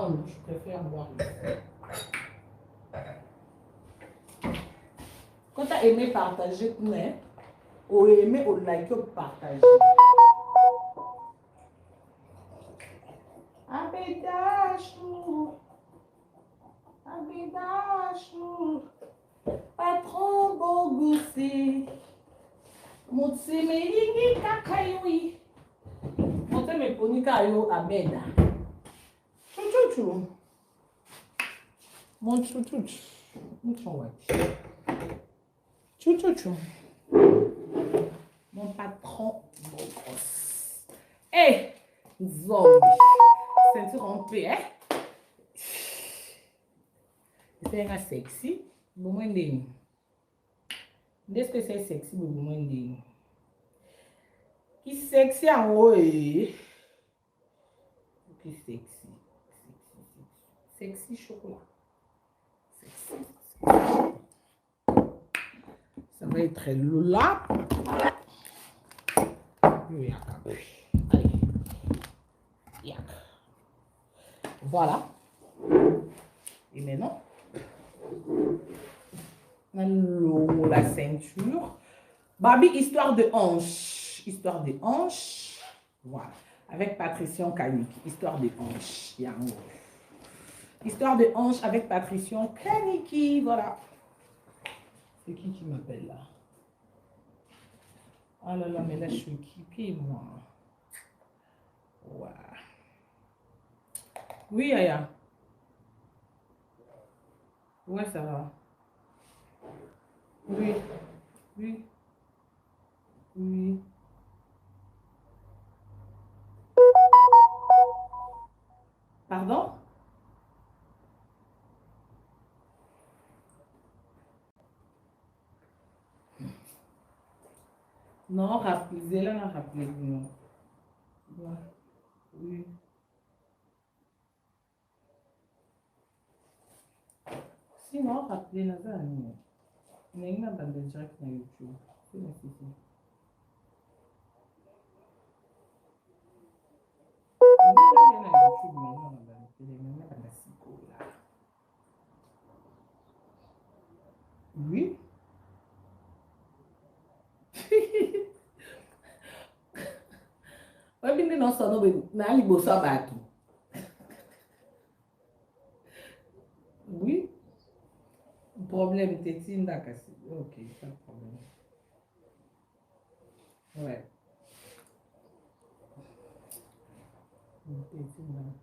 Non, je préfère boire. Quand tu as aimé partager, ou aimé, ou like, ou partager. Abedachou, Abedachou, patron Bogoussi, Moutsime Yingi Kakayoui, Monteme Ponikayo Abeda. Chouchouchou, mon chouchouchou, chouchouchou, mon patron Bogos. Hey, zombie, ceinture en paix, hein? C'est sexy, bon moins de Qu'est-ce que c'est sexy, bon moins de qui sexy en haut et qui sexy, sexy chocolat, sexy. Ça va être là. Allez, voilà. Et maintenant, la ceinture. Barbie, histoire de hanche. Histoire de hanche. Voilà. Avec Patricion Kaniki. Histoire de hanche. Histoire de hanche avec Patricion Kaniki. Voilà. C'est qui m'appelle là? Oh là là, mais là, je suis équipée, moi. Wow. Oui, Aya. Ouais, ça va. Oui. Oui. Oui. Pardon? Non, rappelez-la, rappelez-vous. Oui. Sinon, rappelez-la, ça, non. Il y a une bande de direct sur YouTube. C'est nécessaire. Oui. Oui, bien non sono na libo sabaki. Oui. Problème tétine d'accord. OK, pas de problème. Ouais. Tétine.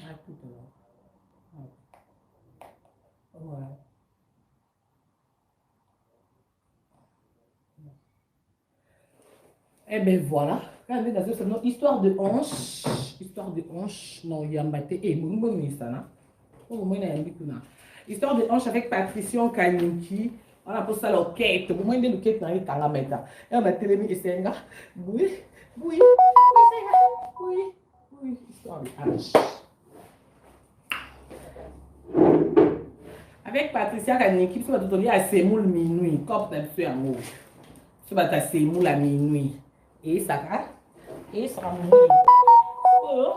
Ah, tout à l'heure. Ouais. Eh bien voilà, regardez dans ce nom, histoire de hanche, non, il y a mbaté, et bon, bon, ça, là. Oh, moi, il y a un histoire de hanche avec Patricion Kaniki, on a posé ça la quête, bon, moi, il y a une quête dans les calameta, et on a télé, et c'est un gars, oui, oui, oui, oui, histoire de hanche. Avec Patricia Kaniki, tu vas te donner à Semoul minuit, comme tu as fait en haut. Tu vas te Semoul à minuit. Et ça va? Et ça va mourir. Oh!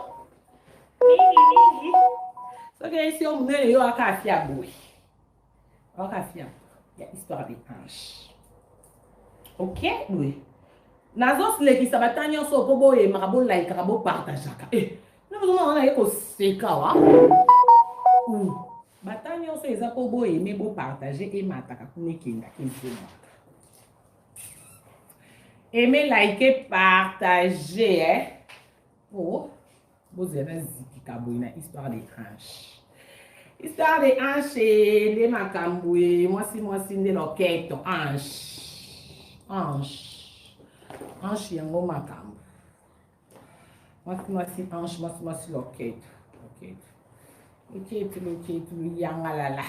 So que esse homem nem eu a café boi. Ó café. É história de hanche. Ok? Oui. Nas os leki sabatanya so pobo e marabo like marabo partajaka. Eh, não vamos lá eko seka wa. Batanya so eza pobo e mebo partager e mataka kunekinda kinzuma. Aimer, liker, partager, hein? Oh, vous avez une histoire de hanche. Histoire de hanche, de macamboué, moi si, de loquette, hanche. Hanche. Hanche, yango macambou. Moi si, hanche, moi si, loquette. Loquette, yangalala.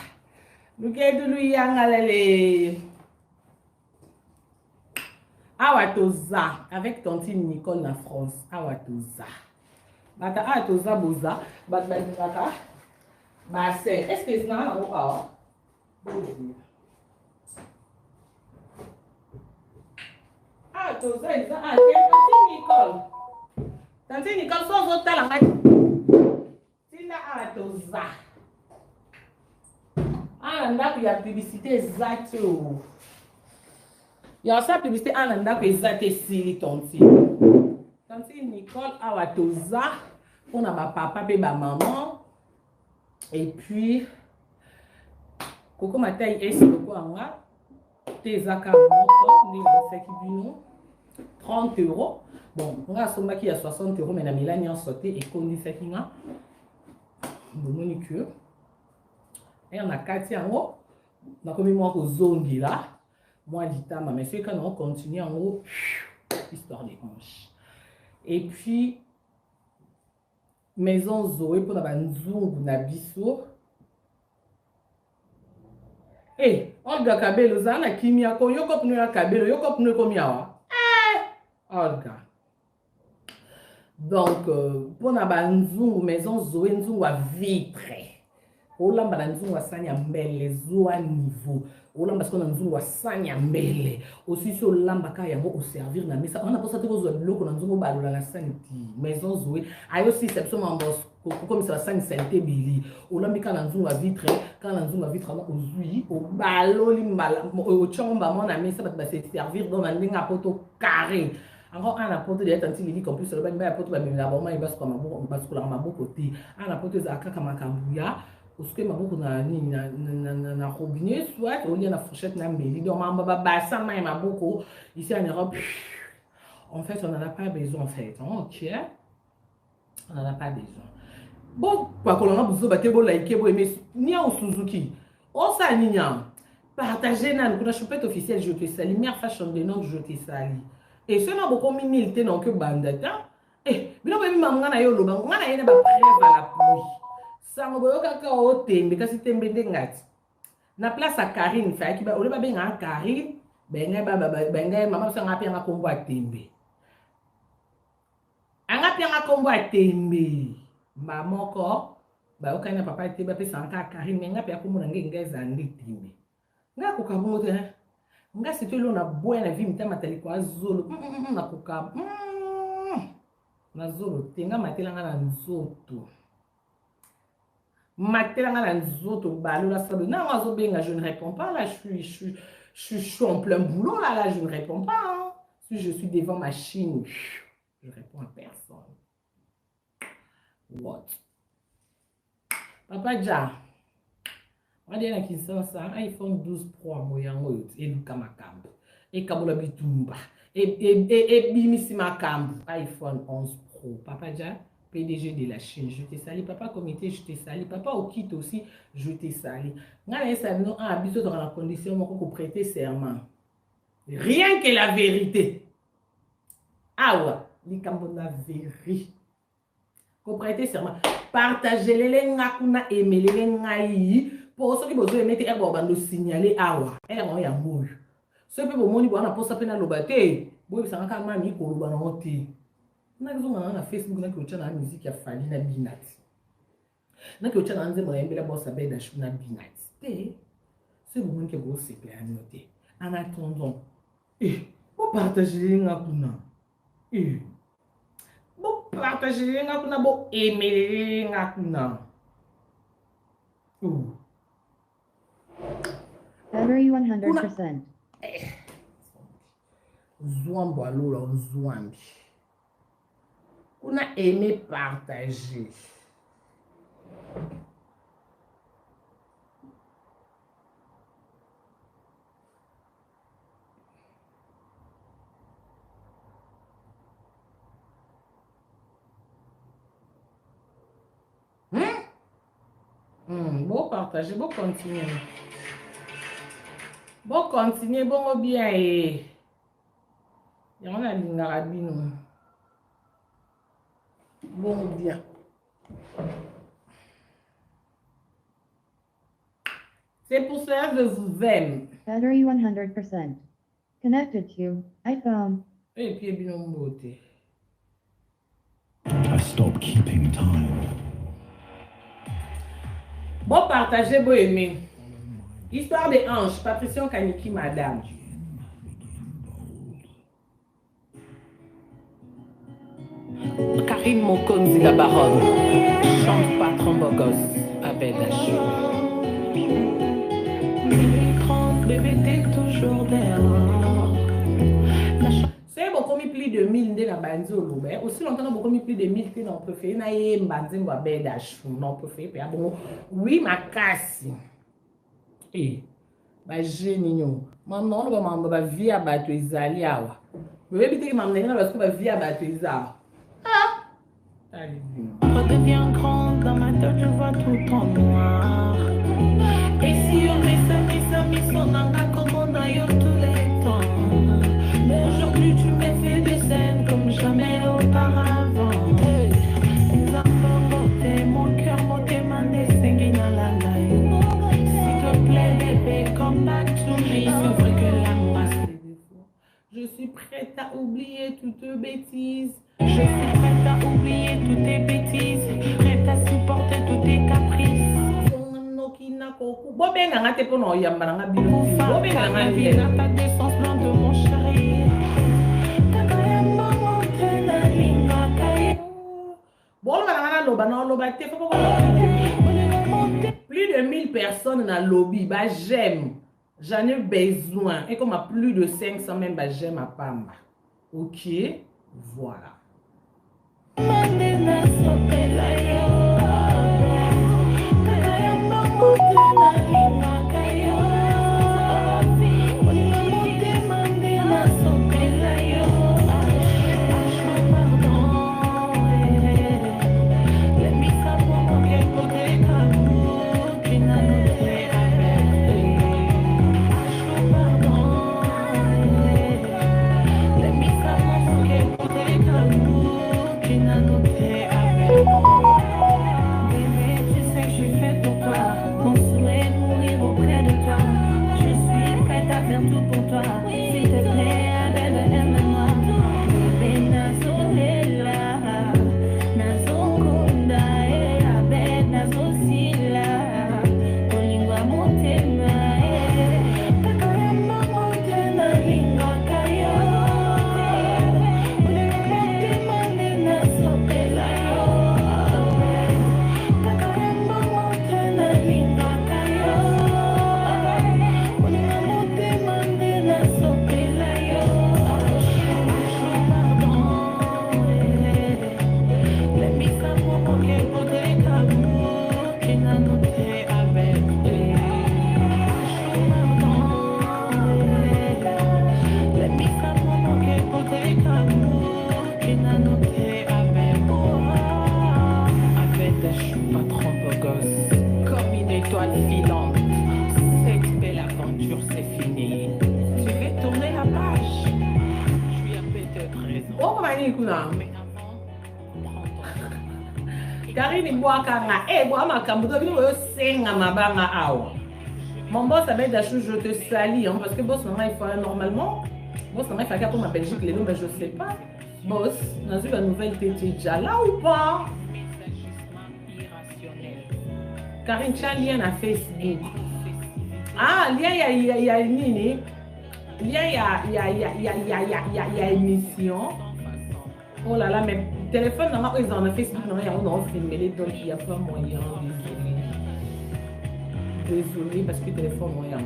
Loquette, yangalale. Awatoza, avec tantine Nicole en France. Awatoza. Bata awatoza boza. Bata c'est. Est-ce que c'est là ou pas? Awatoza, tantine Nicole. Tante Nicole, sans autre talent. Si là, à la toza. Ah, là, il y a publicité exacte. Il y a aussi la publicité en là, que exacte ici, Tante. Tante Nicole, à la toza. On a ma papa et ma maman. Et puis, Coco Matai est sur le coin. Tezaka moto, 30 euros. Bon, on a somme qui a 60 euros, mais la Mélanie a sauté et conduit ça qui a. Bon, manicure. Et on a 4 euros. On a commis moi au zombie là. Moi, dit à ma monsieur, quand on continue en haut, histoire des hanches. Et puis, maison Zoé pour la nzungu na biso. Eh, Olga Kabelo, zana kimia ko yoko pnu ya Kabelo, yoko pnu ko miawa. Olga. Donc, pour la maison Zoé, nzungu à vitre. Olamba na nzungu à sanya mbele, zo à niveau. Olamba parce qu'on a nzungu à sanya mbele. Aussi sur lamba ka yango au servir na mesa. On a pensé que vous avez bloqué na nzungu balola na santi. Maison Zoé. Ayo si seption en boss. Comme ça sanya santé bili. Olamba ka na nzungu à vitre, quand na nzungu à vitre on ozui, o baloli mbala, o chamba mon na mesa ba se servir dans la ndinga poto carré. Encore un apôtre d'être anti-lévi comme plus, le bain apôtre va me la bombe, il va se comme un bon, parce que la mabo côté. Un apôtre zaka comme un cambouya, parce que ma boucle na robinet, soit au lieu de la fourchette na mbeli, donc ma baba bassin ma boucle ici en Europe. En fait, on n'en a pas besoin en fait, ok? On n'en a pas besoin. Bon, quoi qu'on a besoin, battre bon like, bon aimer, ni au Suzuki, on ça ni partagez na nous chopette officielle, je te salue, meilleure fashion de nom, je te salue. Et ce n'est pas beaucoup milité non que bandata. Eh, bien même maman na yo loba, ngana yene ba prêve à la pluie. Ça me boyo kaka o tembe kasi tembe ndengati. Na place à Karine fa ki ba ole ba benga Karine, benga benga mama sa ngapi nga kombo a tembe. Anga pi nga kombo a tembe. Maman ko ba okanya papa tembe pe sanka Karine nga pi akombo ngenga zandi tembe. Nga ko kabongo te. Nga c'était là na boya na vie mita matali kwa zolo na kuka na zolo tenga matela nga na nzoto matela nga na nzoto balo la sabe na mazo benga je ne réponds pas là je suis en plein boulot là je ne réponds pas hein. Si je suis devant ma machine je réponds à personne. What Papa Ja on dit qu'il sort ça iPhone 12 Pro moyango et Luka Makambo et Kabola Bitumba et Bimisi Makambo iPhone 11 Pro. Papa Ja PDG de la Chine, je te salue. Papa comité, je te salue. Papa au kit aussi, je te salue. Ngana ça non a habitué dans la condition pour prêter serment. Rien que la vérité. Ah ouais, les Kambo la vérité. Pour prêter serment. Partagez les ngakuna aimer les ngai. Pour ceux qui vous aimez, et vous avez signalé awa. Et on y a mouille. Ceux qui vous avez dit, pour ça, pena lobate. Vous savez quand même, il faut le banoter. On a besoin de Facebook, on a que la musique a fallu na binat. On a que tu as un zéro embella bossa beda na binat. C'est le moment que vous se plaît à noter. En attendant, vous partagez les ngakuna. Vous partagez les ngakuna, vous aimez les ngakuna. Battery 100%. Zouambo alors zouambi. On a aimé partager. Bon partager, bon continuer. Bon continuer, bon bien et on a l'ingarabino. Bon bien. C'est pour cela que je vous aime. Battery 100%. Connected to iPhone. Et puis bien beauté. I stopped keeping time. Bon partager, bon aimer. Histoire des anges, Patricia Kaniki, madame. Car Karine Mokonzi la baronne. Chante patron beau gosse. Abel Dachou. Bébé, t'es toujours dehors. C'est beaucoup plus de 1000 de la banzo loubé. Aussi longtemps beaucoup plus de 1000 que non préféré na ye mbanzi ngwa Abel Dachou non préféré pe bon. Oui ma casse. Eh. Ba jeune nyo. Maman no ba ba via bato ezali awa. Bébé bitiki maman na parce que ba via bato ezali. Ah. Redeviens grande dans ma tête, je vois tout en noir. Et si on met ça, son anga comme on a eu tous les temps. Mais aujourd'hui tu me fais des scènes comme jamais auparavant. Nous avons monté, mon cœur monté, ma nesengina la laï. S'il te plaît bébé, come back to me. C'est vrai que la masse des défauts. Je suis prête à oublier toutes bêtises. Je suis prête à oublier toutes tes bêtises, prête à supporter tous tes caprices. Ta défense blanc de mon chéri. Plus de 1000 personnes dans le lobby, bah j'aime. J'en ai besoin. Et comme à plus de 500 même, bah j'aime à Pamba. Ok, voilà. Karine Boakanga, mon boss Abel Dachou, je te salue, hein, parce que boss, maman, il faut normalement, boss, maman, il faut pour ma Belgique, les noms, mais je sais pas. Boss, dans une nouvelle, t'es déjà là ou pas? Karine, tu as un lien à Facebook. Ah, lien, il y a une ligne. Lien, il y a émission. Oh là là, mais téléphone, normalement, ils ont un Facebook, normalement, ils ont filmé, donc il n'y a pas moyen. Désolé, parce que le téléphone, moyen.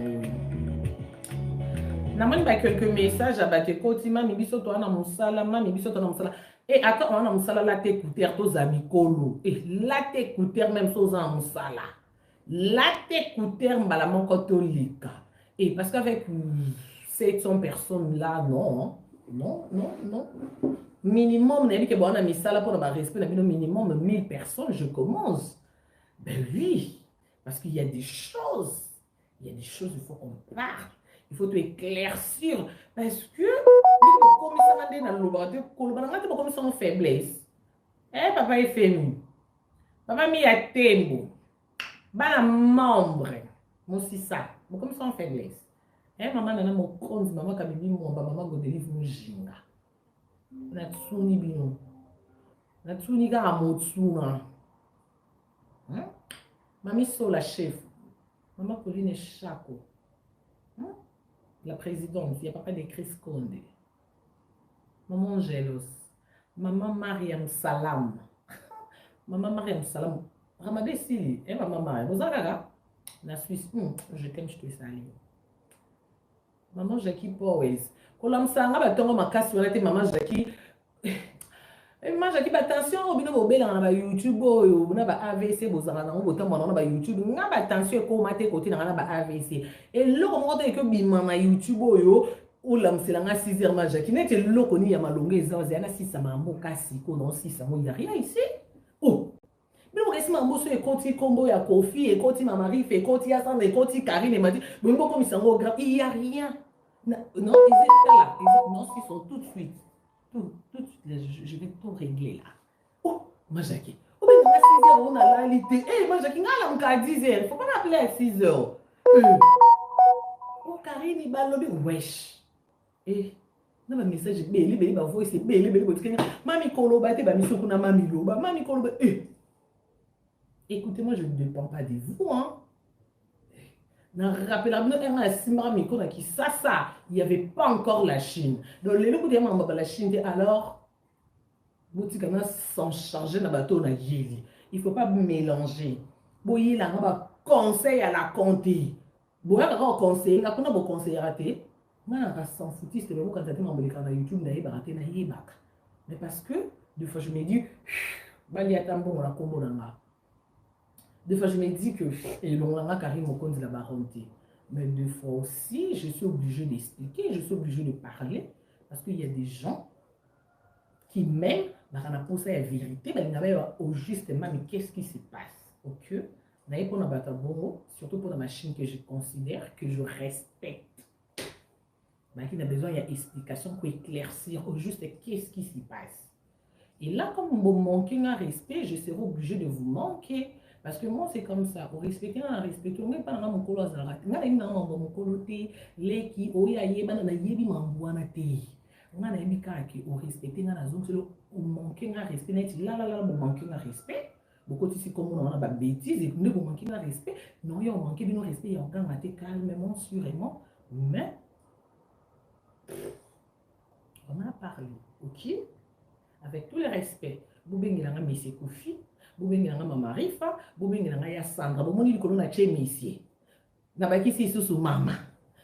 Normalement, il y a quelques messages à battre. Kotima, Mibiso, toi, na musala, Mibiso, toi, na musala. Et attends, on a musala, là, t'écouter, tous amis, kolo. Et là, t'écouter, même chose en musala. Là, t'écouter, mbalamon, katolika. Et parce qu'avec 700 personnes là, non. Minimum, on a dit que bon, on a mis ça là pour le respect, on a mis minimum 1000 personnes, je commence. Ben oui, parce qu'il y a des choses. Il faut qu'on parle. Il faut te éclaircir. Parce que, comme ça m'a dit dans le laboratoire, comme ça, on faiblesse. Eh, papa est féminin. Papa mi a tembo. Bah, membre. Moi aussi ça. Comme ça, on faiblesse. Eh, maman, nana, mon compte, maman, kabibi, mon maman, go délivre mon jinga. Natsuni bino. Natsuni ga amotsuna. Mami Sola chef. Maman Pauline Chako. La présidente, il n'y a pas de Chris Condé. Maman Angélos. Maman Mariam Salam. Maman Mariam Salam. Ramadé Sili. Et maman Mariam. Vous avez la Suisse. Je t'aime, je te salue. Maman Jackie Powers. Kolam Sanga, batongo makasi, on a été maman Jackie. Maman Jackie, attention, on a YouTube, on a AVC, on a YouTube, on a attention, on a AVC. Et là, on a que maman YouTube, ou l'homme c'est la 6 heures maja qui n'est que l'eau y a ma longue et a 6 à ma mokasi qu'on 6 à mon y a rien ici. Oh, mais on reste ma mosso et conti combo ya Kofi et conti ma mari fait conti à et conti Karine et m'a dit mais bon comme ils sont au grave il y a rien. Non ils étaient là non ils sont tout de suite je vais tout régler là. Oh Majaki oh mais à 6 heures on a la réalité eh Majaki on a encore 10 heures faut pas l'appeler à 6 heures. Oh Karine il va lobby wesh. Eh, non, message, belé, ma voix, c'est belé, mami koloba, te ba mission kuna mami loba, mami koloba, écoutez-moi, je ne dépends pas de vous, hein. Rappelez-moi, il n'y avait pas encore la Chine. Donc, les locaux de la Chine, alors, vous s'en charger dans le bateau, il ne faut pas mélanger. Vous il a un conseil à la compter. Vous avez un conseil, vous avez un conseil raté. Moi, je suis foutiste, mais quand je suis sur YouTube, mais parce que, des fois, je me dis, des fois, je me dis que, mais des fois aussi, je suis obligée d'expliquer, je suis obligée de parler, parce qu'il y a des gens qui m'aiment, pour ça, la vérité, au justement, mais qu'est-ce qui se passe? Ok? Surtout pour la machine que je considère, que je respecte. Il a besoin d'explication pour éclaircir au juste qu'est-ce qui s'y passe. Et là, comme vous manquez un respect, je serai obligée de vous manquer. Parce que moi, c'est comme ça. Vous respectez un respect. Vous n'avez pas mon colo à Zara. Vous n'avez pas mon colo té. Les qui, oh, ya yé, banana yébi m'envoie té. On a un cas qui, vous respectez un zone, vous manquez un respect. Là, vous manquez un respect. Beaucoup ici, comme on a des bêtises, et vous manquez un respect. Non, il y a manqué de respect. Il y a encore un calmement, sûrement. Mais, on a parlé, ok? Avec tout le respect. Vous avez un monsieur Kofi, vous avez un maman Rifa, vous avez un Sandra, vous avez un chez monsieur. Nabaki si sous maman,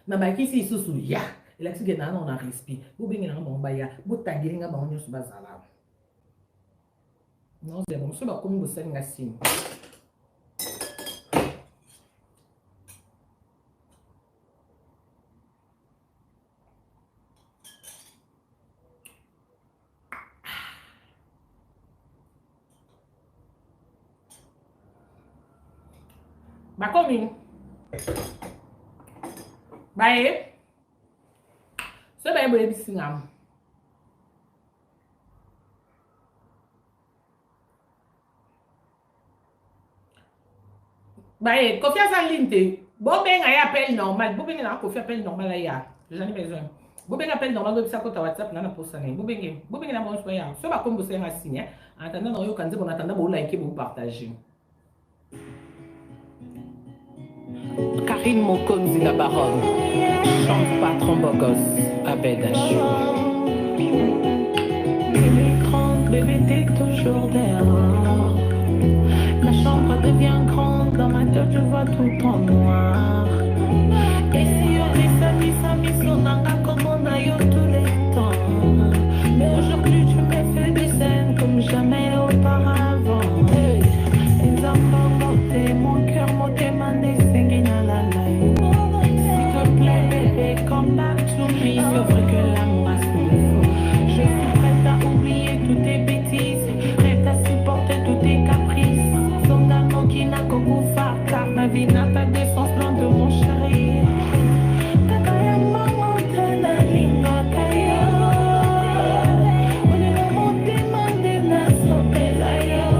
nabaki si sous ya. Et là, tu as un respect. Vous avez un bambaya, vous avez un bambaya sur bazala. Non, c'est bon, c'est pas comme vous savez un signe. Bakomi. Bae. So bae boleh bisingam. Bae, Kofi a sa linte. Bon ben a appel normal. Bon ben a Kofi appel normal là ya. J'en ai besoin. Bon ben appel normal donc ça compte WhatsApp na pour ça. Bon ben na bon soya. So ba comme vous savez signer. En attendant on yo kanze bon attendant bon liker bon partager. Karine Mokonzi la baronne, chante patron beau gosse, Abed Achou. Bébé grande, bébé t'es toujours dehors. La chambre devient grande, dans ma tête je vois tout en noir. Et si on est sami, son anga comme on a eu tous les temps. Mais aujourd'hui tu me fais des scènes comme jamais auparavant. Les enfants montés, mon cœur monté, ma nez. Come back to me, c'est vrai que l'amour a son défaut. Je suis prête à oublier toutes tes bêtises, prête à supporter tous tes caprices. Son amour qui n'a qu'au goût phare, car ma vie n'a pas de sens loin de mon chéri. Kakaya maman, tana linga kaya. On est là, on demande na sopela yo.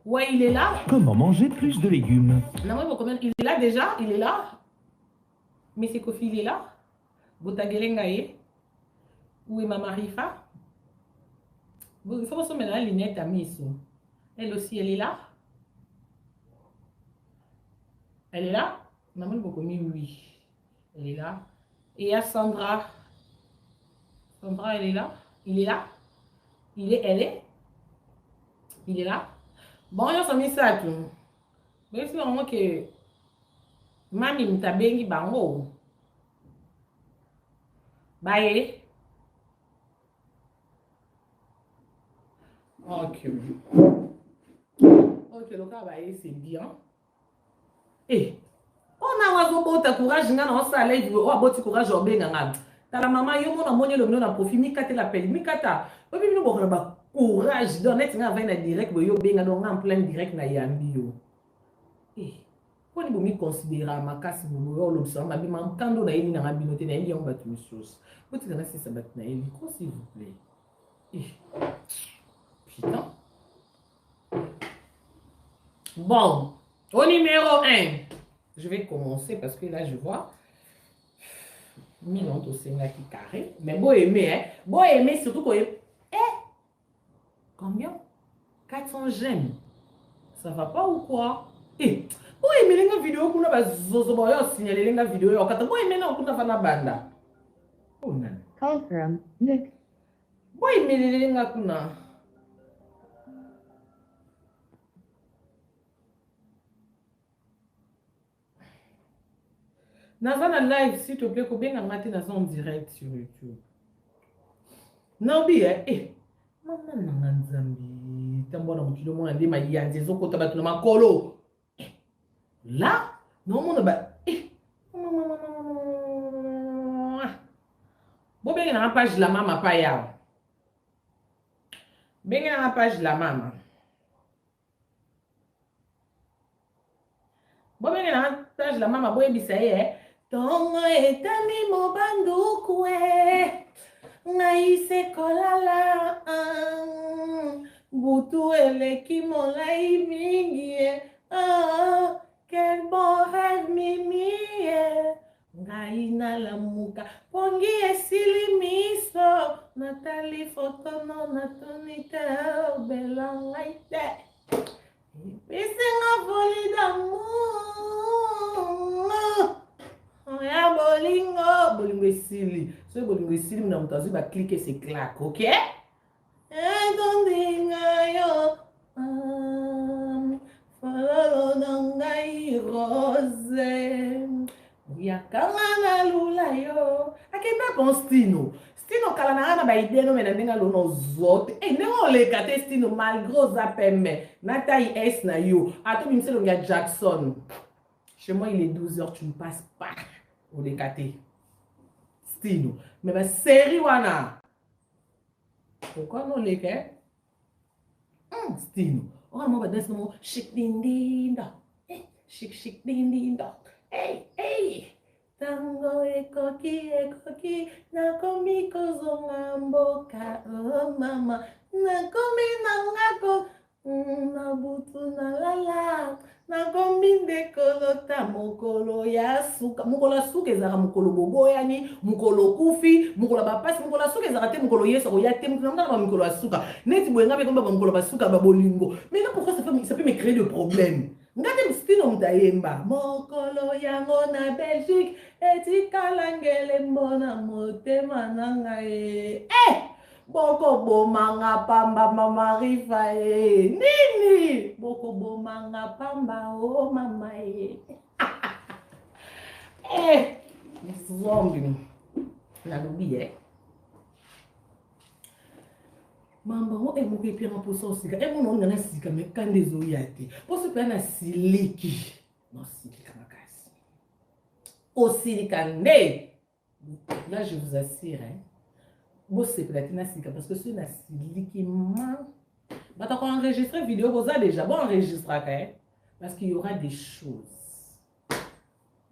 Ouais, il est là. Comment manger plus de légumes? Non, il est là déjà, il est là. Mais c'est Kofi, il est là. Botagelengaye. Où est ma Marifa? Il faut se mettre la lunette à Misso. Elle aussi, elle est là. Elle est là? Maman, oui. Elle est là. Et il y a Sandra. Sandra, elle est là. Il est là. Elle est. Il est là. Bon, on a mis ça tout. Mais c'est vraiment que Mami mtabengi bango. Bye. Ok. Ok, le cas c'est bien. Eh. On a un peu de courage, on a un salaire, on a un peu de courage, on a un peu la maman, yo mona monye le mona profit, mi kate la pelle, mi kata. Obi bino bokona ba courage, donc net nga va na direct, yo benga donc en plein direct na yambi yo. Eh. Quand vous me considérez ma casse, vous avez l'option, ma bima, quand on a une na binote na yon batu chose. Vous êtes dans ce sabat na eli, s'il vous plaît. Eh. Putain. Bon, au numéro 1, je vais commencer parce que là je vois. Milon au Sénat qui carré. Mais beau aimer, hein. Beau aimer surtout qu'on est. Eh! Combien? 400 j'aime. Ça va pas ou quoi? Eh! Beau aimer les vidéos qu'on a pas zozo boyo signaler les vidéos. Quand beau aimer non qu'on a fait la banda. Oh non. Call from Nick. Beau aimer les qu'on a. Dans un live, s'il te plaît, combien on a maté dans un direct sur YouTube. Non, bien, eh. Maman, non, Zambi. T'as bon, tu dois demander ma yanze, zoko tabat le makolo. Là, non, mon ba. Eh. Bon, bien, dans la page de la maman, pas ya. Bien, dans la page de la maman. Bon, bien, dans la page de la maman, bon, ça y est. Tongo etami mobandu kwe. Naise kolala. Butu eleki molai mingi. Quel bon rêve mimi. Ngai na la muka. Pongi esili miso. Nathalie Fotono natonita bela ngaite. Pisenga voli d'amour. Ya bolingo. Bolingo esili. So bolingo esili mna mutazi ba cliquer c'est claque, ok? Etondinga yo. Fololo nangai rose. Yakanga na lula yo. Akenda kon Stino. Stino kala na ana ba ide no mena ndinga lono zote. Eh nengo le kate Stino malgré za pembe. Na taille S na yo. Ato bimselo ngia Jackson. Chez moi il est 12h, tu ne passes pas au décaté. Stino. Mais ma série wana. Pourquoi non les gars? Stino. Oh moi ba danse no chic ding ding da. Chic chic ding ding da. Hey, hey, Tango ekoki ekoki nakomi kozonga mboka oh mama nakomi nangako na butu na lala nakomi ndekolota mokolo ya suka mokolo ya suka ezaka mokolo boboyani mokolo kufi mokolo bapasi mokolo ya suka ezaka te mokolo yesu oya te mokolo na mokolo ya suka neti boyenga pe komba mokolo basuka babolingo mais là pourquoi ça peut me créer de problème ngate mstino mtayemba mokolo yango na Belgique etikala ngele mbona motema na ngai boko bomanga pamba mama rifa nini boko bomanga pamba oh mama zombie nalobi mamba ngo moko epia mposa osika mona onga na sika me kande ezoya te mposo mpe na siliki nosilika makasi osilika nde là je vous assure bosepela te na sika parce que soki na siliki ma bato enregistrer vidéo boza déjà bon enregistraka parce qu'il y aura des choses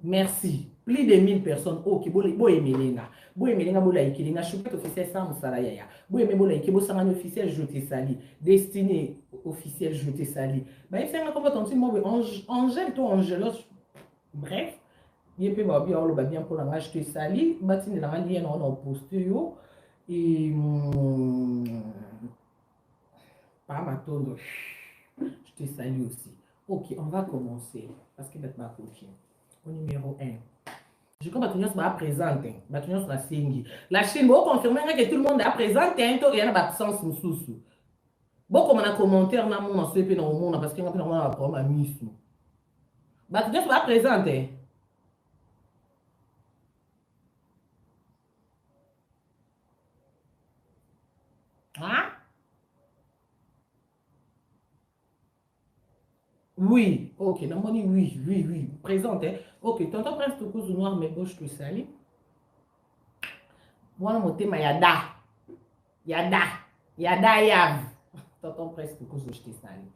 merci plus de 1000 personnes ok boyemelenga bolayikilinga chupette officiel sans mosala yaya boyeme bolayiki bosangani officiel je te sali destiné officiel je te sali bayebisanga kombo tonti mobe angèle to angélos bref ye mpe babi oloba bien mpona nga je te sali batindelanga lien na ona poste yo et pas matondo je te salue aussi ok on va commencer parce que maintenant au numéro 1 je crois que tu vas présenter, tu vas signer. La Chine, vous confirmez que tout le monde a présenté, il y a une absence sous. Bon, comme on a commenté, on a mon CP dans le monde parce qu'il y a un problème à mise. Tu vas présenter. Hein? Oui, ok, non, oui, présente. Ok, tonton Prince de cause noir, mais bon, je te salue. Moi, mon thème, Yav. Tonton Prince de cause, je te salue.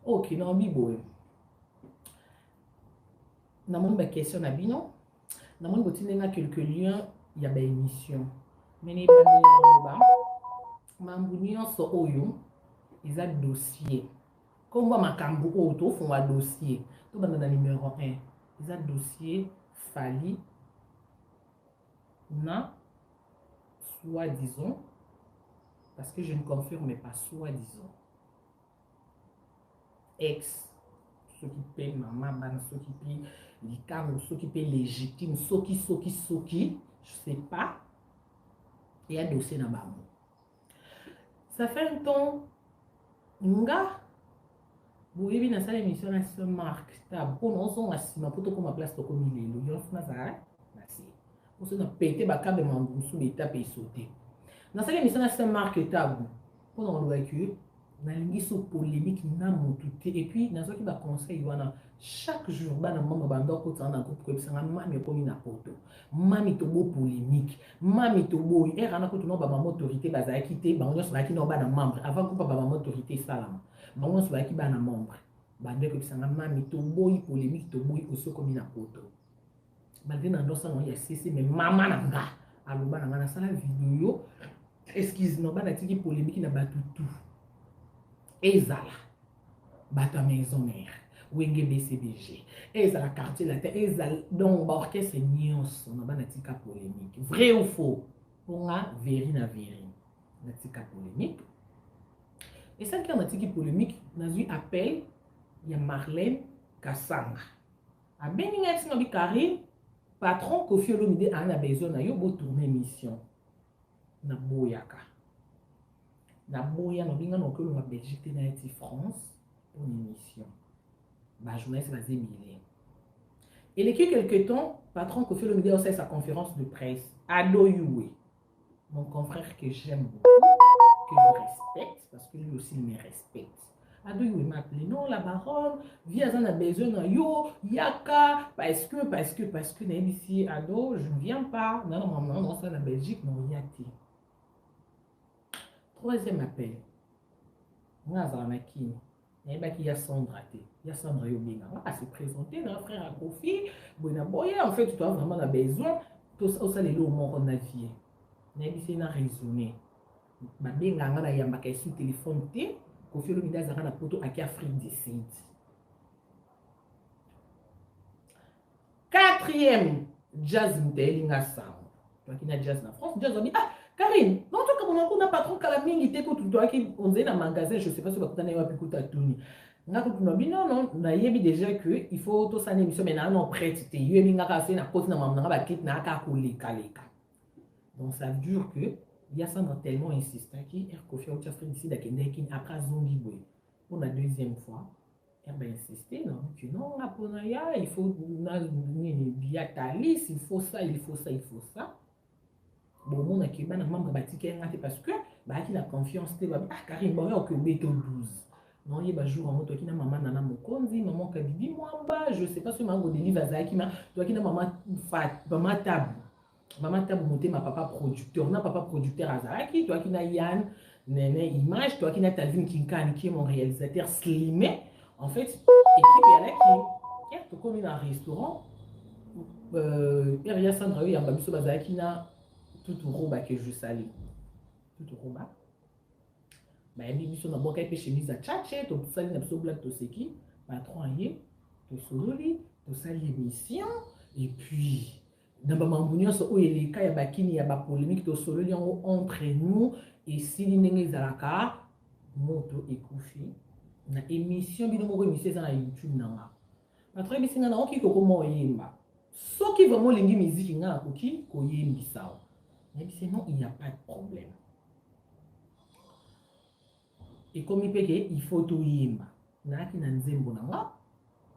Ok, non, bibo. Dans mon question, Nabino, dans mon bottine, il y a quelques liens, il y a des émissions. Mais il y a des émissions, il y a des dossiers. Comme moi, ma cambo auto font un dossier. Tout le monde dans le numéro 1. Ils ont un dossier Fali. Non. Soi-disant. Parce que je ne confirme pas soi-disant. Ex. Ceux qui paient maman, ceux qui paient les camps, ceux qui paient légitime, ceux qui, je ne sais pas. Il y a un dossier dans le bas. Ça fait un temps. Nga. Vous avez vu dans cette émission, la seule marque, tu as bon, on s'en assume, pour que ma place soit comme il est. Il y a un fnazar, merci. Pour ça, on a pété ma carte de mambo sous l'étape et sauté. Dans cette émission, la seule marque, tu as bon, pour on doit que, dans l'émission polémique, n'a monté. Et puis, dans ce qui va conseiller, chaque jour, dans le membre bandor, quand on a un groupe, c'est un mami comme une apôtre. Mami to beau polémique, mami to beau, et on a quand on a une autorité, bah, ça a quitté, bah, on a sur la qui n'a pas de membre. Avant qu'on ait une autorité, ça là. Bango soba ki bana membre bande ko bisanga mami to boyi polémique to boyi oso comme na poto malgré na ndosa no ya cc mais mama na nga aloba na nga na sala vidéo excuse no bana tiki polémique na batu tout ezala bata maison mère wenge BCBG ezala quartier la terre ezala donc ba orchestre nyonso na bana tika polémique vrai ou faux ponga veri na tika polémique. Et celle qui a une polémique, dans un appel, il y a Marlène Kassanga. A Beninga Sinobi Karim, patron Kofi Olomide a besoin de tourner mission. Na Boyaka. Na Boya, nous avons que la Belgique et France pour une mission. La journaliste va s'émiler. Et l'équipe, quelque temps, patron Kofi Olomide a fait sa conférence de presse. Ado Yue, mon confrère que j'aime beaucoup. Que je respecte, parce que lui aussi il me respecte. Ado il m'a appelé, non, la baronne, viens, on a besoin de yo, yaka, parce que, ici, Ado, je ne viens pas. Non, ça, la Belgique, non, yati. Troisième appel. Moi, Zanaki, Il y a Sandra. Il y a Sandra Yobina. À se présenter, notre frère à Kofi. En fait, tu as vraiment besoin. Tout ça, les lots, on a vie. Il a raisonné. Il y a sur téléphone. Kofi Olomide a une photo à Afrique du Sud. Quatrième, Jazz Mtelinga Sound. Toi qui n'as jazz en France, Jazz a dit, ah, Karine, non, toi, comme on n'a pas trop calaming, toi qui on est dans un magasin, je ne sais pas si vous avez pu écouter Tony. Non, non, on a déjà que il faut tout ça, émission, mais non, prête, tu es une cassé, na côte, na maman, na clip, na kakouli, kaleka. Donc ça dure que, il y a ça dans tellement insistant qui est confiant au Tchafri d'ici, après zombie boy. Pour la deuxième fois, elle va insister, non, que non, il faut, il y a ta liste, il faut ça, il faut ça, il faut ça. Bon, mon équipe, parce que, il a confiance, ah, Karim, bon, il y a 12. Non, il y a un jour, toi qui as maman nana mokonzi, maman kabibi mwamba, je sais pas si maman délivre à Zaki, toi qui as maman fat, maman tabou monter ma papa producteur, na papa producteur à Zaki, toi qui as Yann, Nene Image, toi qui as Talvin Kinkan, qui est mon réalisateur slimé. En fait, équipe il y a là qui est comme dans un restaurant, il y a Sandra, il y a Babiso Bazaki, na tout roba que je salue. Tout roba. Mais biso na boka pe chemise à tchatché, to sali na biso black to seki, patron yé, to sololi, to sali émission et puis dans ba mambunyo so o eleka ya bakini ya ba polémique to sololi entre nous et si ndenge zalaka moto ekufi na émission bino moko émission za na YouTube nanga. Patron bisinga na oki ko mo yemba. Soki vraiment lingi musique nga koki ko yembisa. Mais sinon il n'y a pas de problème. Et comme il faut tout yemba.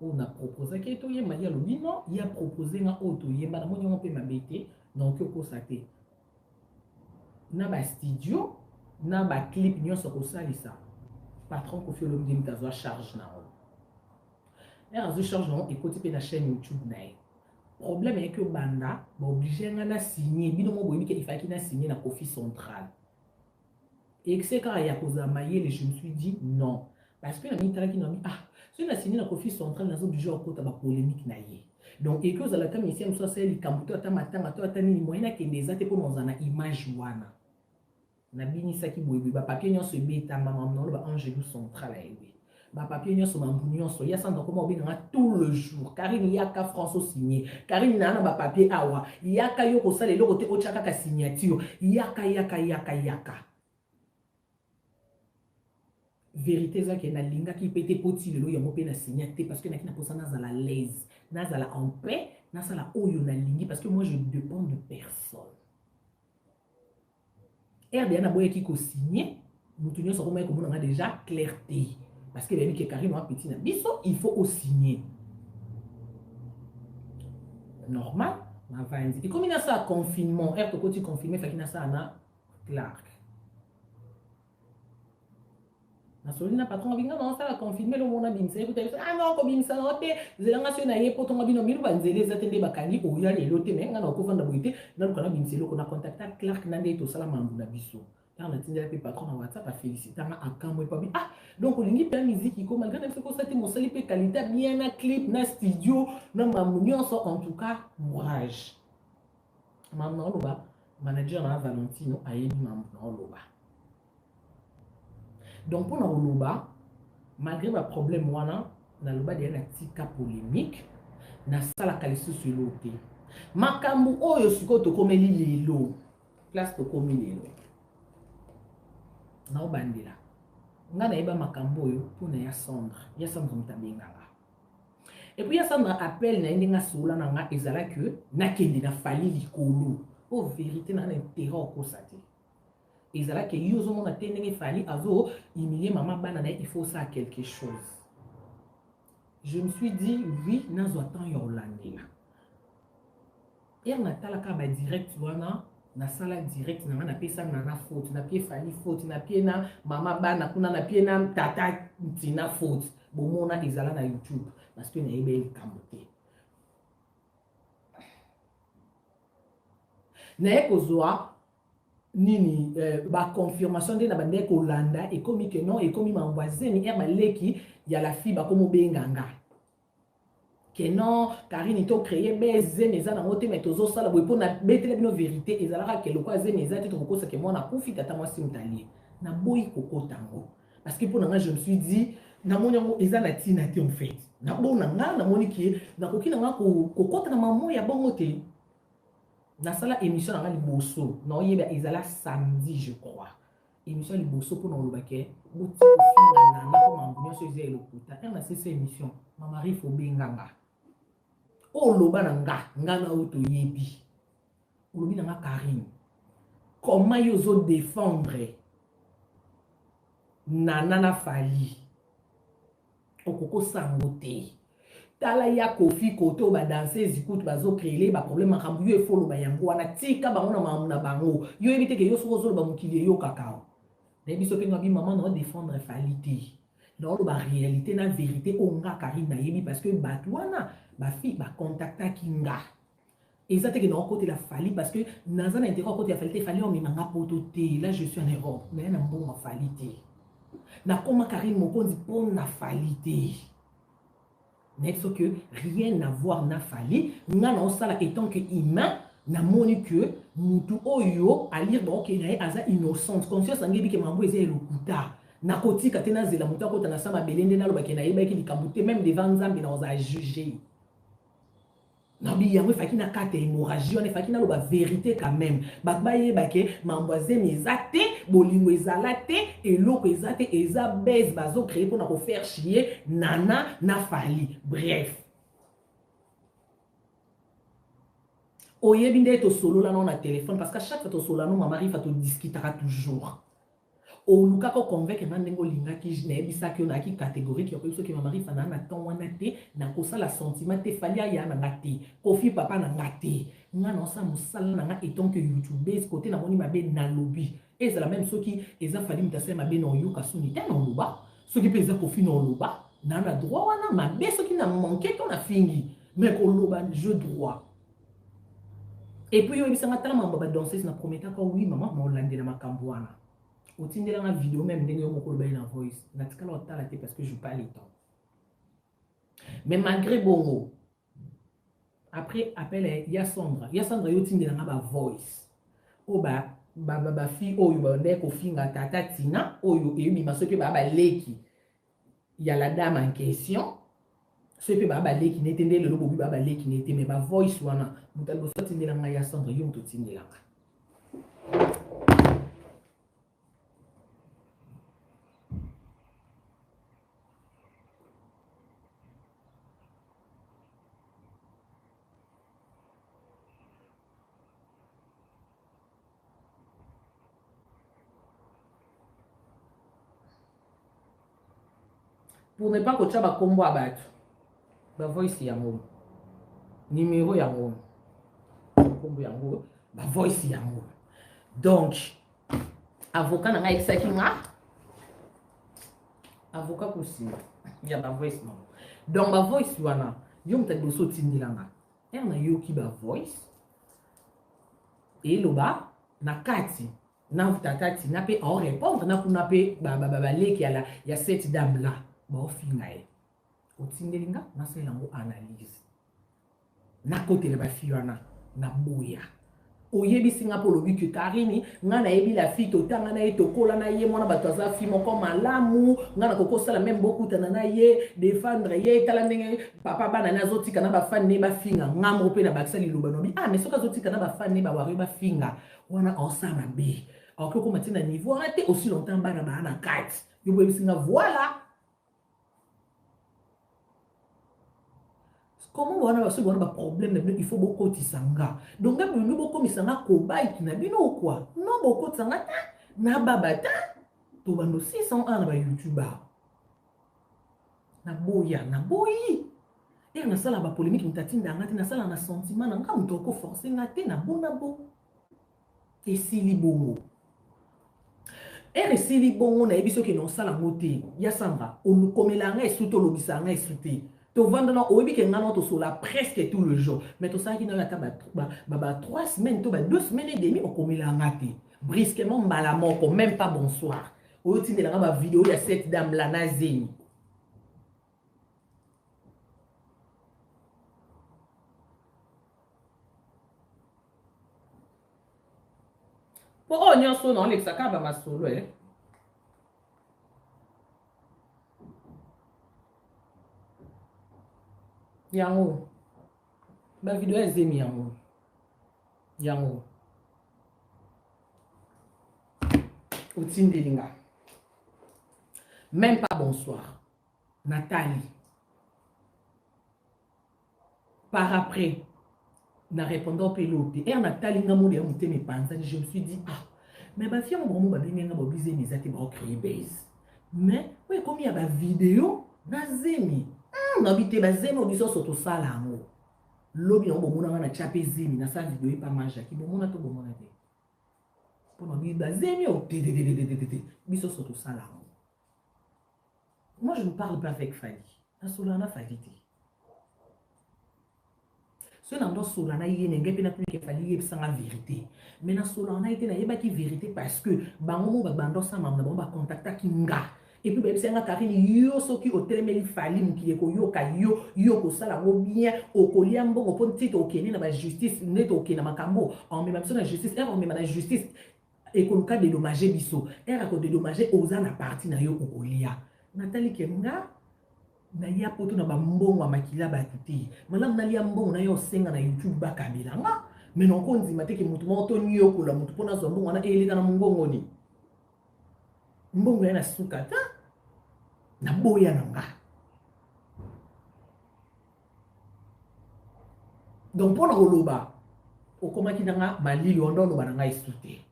On a proposé que tout yemba, il y a le non, il a proposé na auto yemba, on peut m'abêter, donc il faut ça. Na ba studio, na ba clip, nous sommes ça. Patron Kofi Olomide a charge na. Et charge na, écoutez pe na chaîne YouTube na. Problème est que banda, obligé na signer, bino mo boyebi que il fallait qu'il na signer na Kofi Central. Et que c'est quand il y a posé à mailler, je me suis dit non. Parce que la militaire qui n'a mis, ah, si on a signé la Kofi Central, dans un budget, on a une polémique. Donc, et que vous allez ici, on soit les Kambuto, les moyens qui des athées pour nous en image wana. Na bini saki boyebi, ba papier nyon se beta, maman, non, ba Angélou Central, ba papier nyon se mambunyon, so, ya san comment bien tout le jour. Karine yaka François signé. Karine nana ba papier awa. Yaka yoko sale, le côté ochaka ka signature. Yaka. Vérité ça que na linga qui pété poti le lo ya mopé na signaté parce que na kina posa na la l'aise na la en paix na ça la oyo na lingi parce que moi je dépends de personne et bien na boye qui ko signer nous tenions sur comment on a déjà clarté parce que les que Karim a petit na biso il faut au signer normal na va et comme il a ça confinement et to côté confiné fait qu'il a ça na Clark. Na patron binga non ça la confirmer le mona bimse peut-être ah non ko bimsa no te zelanga sio na ye poto ngabino milu banzele zatende bakani o ya lelo te menga na ko fanda boite na ko na bimse lo ko na contacter Clark na nde to sala mambu na biso na tinda pe patron na WhatsApp a féliciter na akamwe pa bi ah donc lingi pe musique ko malgré na ko sati mo sali pe qualité bien na clip na studio na mambu nyonso en tout cas courage mamna loba manager na Valentino ayebi mambu na loba. Donc pour nous malgré le problème wana na loba de na tika polémique na sala kalisu sur l'autre makambu oyo siko to komeli lelo place to komeli lelo na obandela nga na eba makambu oyo pour na ya Sandra mutabenganga et puis ya Sandra appel na ndinga sola na nga ezala que na kende na fali likolo o vérité na intérêt ko sati. Et c'est là que yozo mon atteindre fali azo humilier maman banana il faut ça quelque chose. Je me suis dit oui nazo attend yolande là. Et on a talaka ba direct wana na sala direct na pesa na faute na pied fali faute na pied na maman bana kuna na pied na tata tina faute. Bon mona ezala na YouTube parce que na ebe kamote. Na ekozwa nini ba confirmation de na bande ko landa et comme que non et comme ma voisine ni baleki ya la fille ba comme benganga que non Karine to créer beze meza na mote mais tozo sala boy pona betele bino vérité ezalaka ke lokwa ze meza te to kosa ke moi na kufi tata moi simtali na boy koko tango parce que pour nga je me suis dit na monyango ezala tina te en fait na bona nga na moni ki na koki na nga ko kota na maman ya bongo te. Na sala émission na liboso na oyeba ezala samedi je crois émission liboso pour na lobake boti kofinga na ko mambunya so ezela lokuta na sese émission ma mari fo benganga o loba na nga na auto yebi olobi na nga Karine comment yozo défendre nana fali okoko sangote tala ya kofi koto ba danser zikutu bazo créer ba problème makambu yo efolo ba yango wana tika bango na mamu na bango yo ebite ke yo soko ba mukili yo kakao na biso pe ngabi maman na défendre falité na lo ba réalité na vérité onga Karine na yebi parce que batwana ba fille ba contacta kinga ezate ke na côté la fali parce que naza na intérêt côté la falité fali on mimanga poto te là je suis en erreur mais na mbongo falité na koma Karine mokondi pour na falité. N'est-ce que rien à voir n'a fallu. N'a non ça là étant que humain n'a moni que mutu oyo à lire donc il est asa innocente conscience angebi que mambo ezé le kuta na koti katena zela mutu akota na sama belende na loba ke na yeba ki likambute même devant nzambe na oza juger na bi yango faki na kate hémorragie on faki na loba vérité quand même bakba yeba ke mambo ezé ezate bolingo ezalate eloko ezate eza base bazo créer pour na ko faire chier nana na fali bref oyebi nde to solo là non na téléphone parce qu'à chaque fois to solo là non ma mari fa to discutera toujours o luka ko convaincre na ndengo linga ki je n'ai bisa que na ki catégorie qui ko que ma mari fa na ton wana te na ko sala sentiment te fali ya na ngati kofi papa na ngati nga non sa musala na nga etant que youtube côté na moni mabe na lobby et c'est la même chose qui eza fali mutasema mabe na yoka suni te na loba ce qui pesa kofi na loba na na droit wana mabe ce qui na manqué ton a fini mais ko loba je droit. Et puis, il y a des danseuse na promettre que oui, maman, on l'a dit dans ma cambouana. Au titre de la vidéo, même, il y a une voice. Je n'ai pas la tête parce que je n'ai pas le temps. Mais malgré Bongo, après, appel, il y a Sandra. Il y a Sandra, il y a une voice. Oh, ba fille, oh, il y a une fille, tata Tina, oh, il y a une leki. Il y a la dame en question. Ce que baba leki n'était le lobo baba leki n'était mais ma voice wana mutal bosa tindela nga ya Sandra yo muto tindela pour ne pas que tu aies un combo à battre. Ba voice yango numéro yango kombo yango ba voice yango donc avocat na exaki nga avocat possible ya ba voice non donc ba voice wana yo mutadi so tindilanga na yo ki ba voice et loba na kati na tata na pe en répondre na kuna pe ba leki ya la ya cette dame là ba ofinga otindelinga na selango analyse na kote le ba fiwana na boya oyebi singa po lobi que Karine nga na yebi la fille totanga na etokola na ye mona bato za fille moko malamu nga na koko sala même beaucoup tanana ye défendre ye tala ndenge papa bana na zotika na ba fan ne ba finga ngamo pe na bakisa liloba no bi mais soka zotika na ba fan ne ba wari ba finga wana ensemble be alors que comme tina niveau arrêté aussi longtemps bana na kite yo boyebi singa voilà. Comment on a un problème, il faut beaucoup de sanga. Donc, nous beaucoup de sanga kobai qui n'a bien ou quoi. Non, beaucoup de sanga, na babata. Tu vas nous 600 ans na YouTuber. Na boya, na boyi. Et on a ça la polémique, on t'attend d'angati, na ça la sentiment, na nga mutoko forcé ngate na bonabo. Et si li bongo. Et si li bongo na ebiso ke non ça la moté. Ya samba, on nous comme la nga et surtout l'obisanga et surtout. Tu vends oyebi ke ngana to sola presque tout le jour mais to ça qui na ta 3 semaines to 2 semaines et demie on komela ngate brusquement mbala moko, même pas bonsoir. Oyo tindela nga ba vidéo ya cette dame là na zemi. Po nyonso na olekisaka ba masolo yango ba vidéo ya zemi yango otindelinga même pas bonsoir Nathalie par après na répondant pelote et Nathalie nga moni ya muteme panzani je me suis dit ah mais ba fia mo ba benga ba bize mizate ba créer base mais ouais comme il y a ba vidéo na zemi na bité ba zemi obiso soto sala ngo lobi on bomona na chape zemi na sa vidéo pa maja ki bomona to bomona te pour na bi ba zemi o te biso soto sala ngo. Moi je ne parle pas avec Fali na solana Fali. Ce n'est pas solana yene ngepe na plus que Fali yebsanga vérité. Mais na solana ite na yeba ki vérité parce que bango ba bando sa mamna ba contacta kinga. Et puis bebsanga Karine yo soki otelemeli Fali mukile ko yo ka yo ko sala go bien o kolia mbongo pon tite okeni na ba justice neto okena makambo en même temps na justice et en même na justice et ko ka dédommager biso. Era ko dédommager oza na parti na yo okolia. Nathalie Kenga na ya poto na bambongo makila batuti malamu na lia mbongo na yo senga na YouTube bakabela nga mais non ko nzima te ke mutu moto nyo ko la mutu pona zo mbongo na eleka na mbongo ni mbongo ya na sukata na boya na nga donc pona oloba okomaki na nga malili ondo loba na nga esute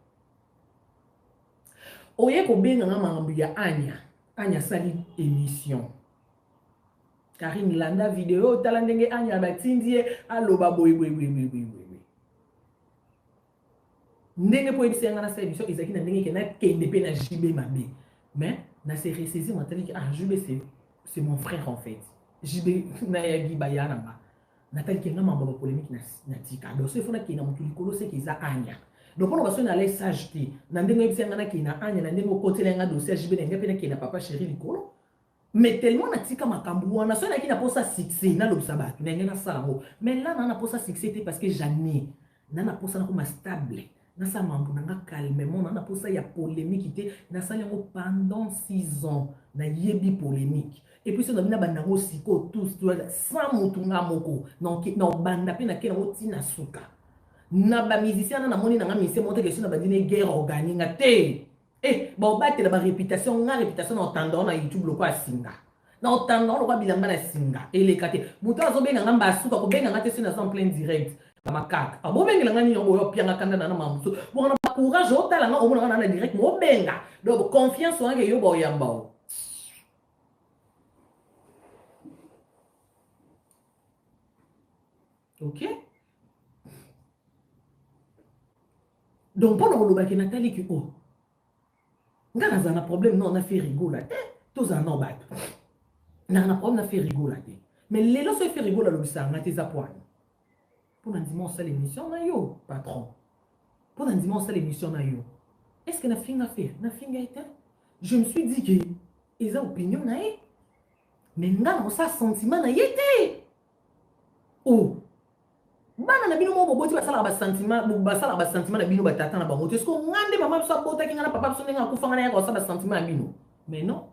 oye ko benga nga mambu ya Anya sali émission Karine Landa vidéo talandenge Anya batindie aloba boy ndenge po ebisenga na sa émission ezaki na ndenge kena kende pe na JB mabe mais na se ressaisir mentali que ah JB c'est mon frère en fait JB na yagi bayana ba natali kenga mamba polémique na tika donc il faut na kena mutu likolo c'est qu'ils a Anya. Donc on va se aller s'acheter. Nandenge bisanga na kina anya nandenge okotela nga dossier JB nenge pe na kina papa chéri likolo. Mais tellement na tika makambu wana so na kina posa succès na lobsaba nenge na sango. Mais là na posa succès parce que j'année na posa na ko stable. Na sa mambu na calmement na posa ya polémique té na sali ngo pendant 6 ans na yebi polémique. Et puis so na bina banango siko tous sans mutunga moko. Donc na banda pe na kena otina suka. Na ba musicien na moni na nga mise monte que na ba dine guerre organique nga te ba obate la ba réputation nga réputation na tendon na YouTube loko asinga na tendon loko bilamba na singa ele kate muto azobenga nga mbasuka ko benga nga te sina en plein direct ba makaka abo benga nga ni yo pianga kanda na mamuso bo na courage otala nga omona na direct mo benga donc confiance nga yo bo yamba OK. Donc, pendant le bac, Nathalie qui oh, on a un problème, non, on a fait rigoler. Tous en ont battu. On a un problème, on a fait rigoler. Mais les lots se fait rigoler, on a tes appoints. Pour un dimanche, c'est l'émission, yo, patron. Pour un dimanche, c'est l'émission, yo. Est-ce que la fille a fait? La fille a été? Je me suis dit que ils ont opinion, mais on a ça sentiment, oh. Bana na bino mo boboti basala ba sentiment na bino batata na bango est-ce que ngande mama so bota kinga na papa so nenga kufanga na yako sa ba sentiment na bino mais non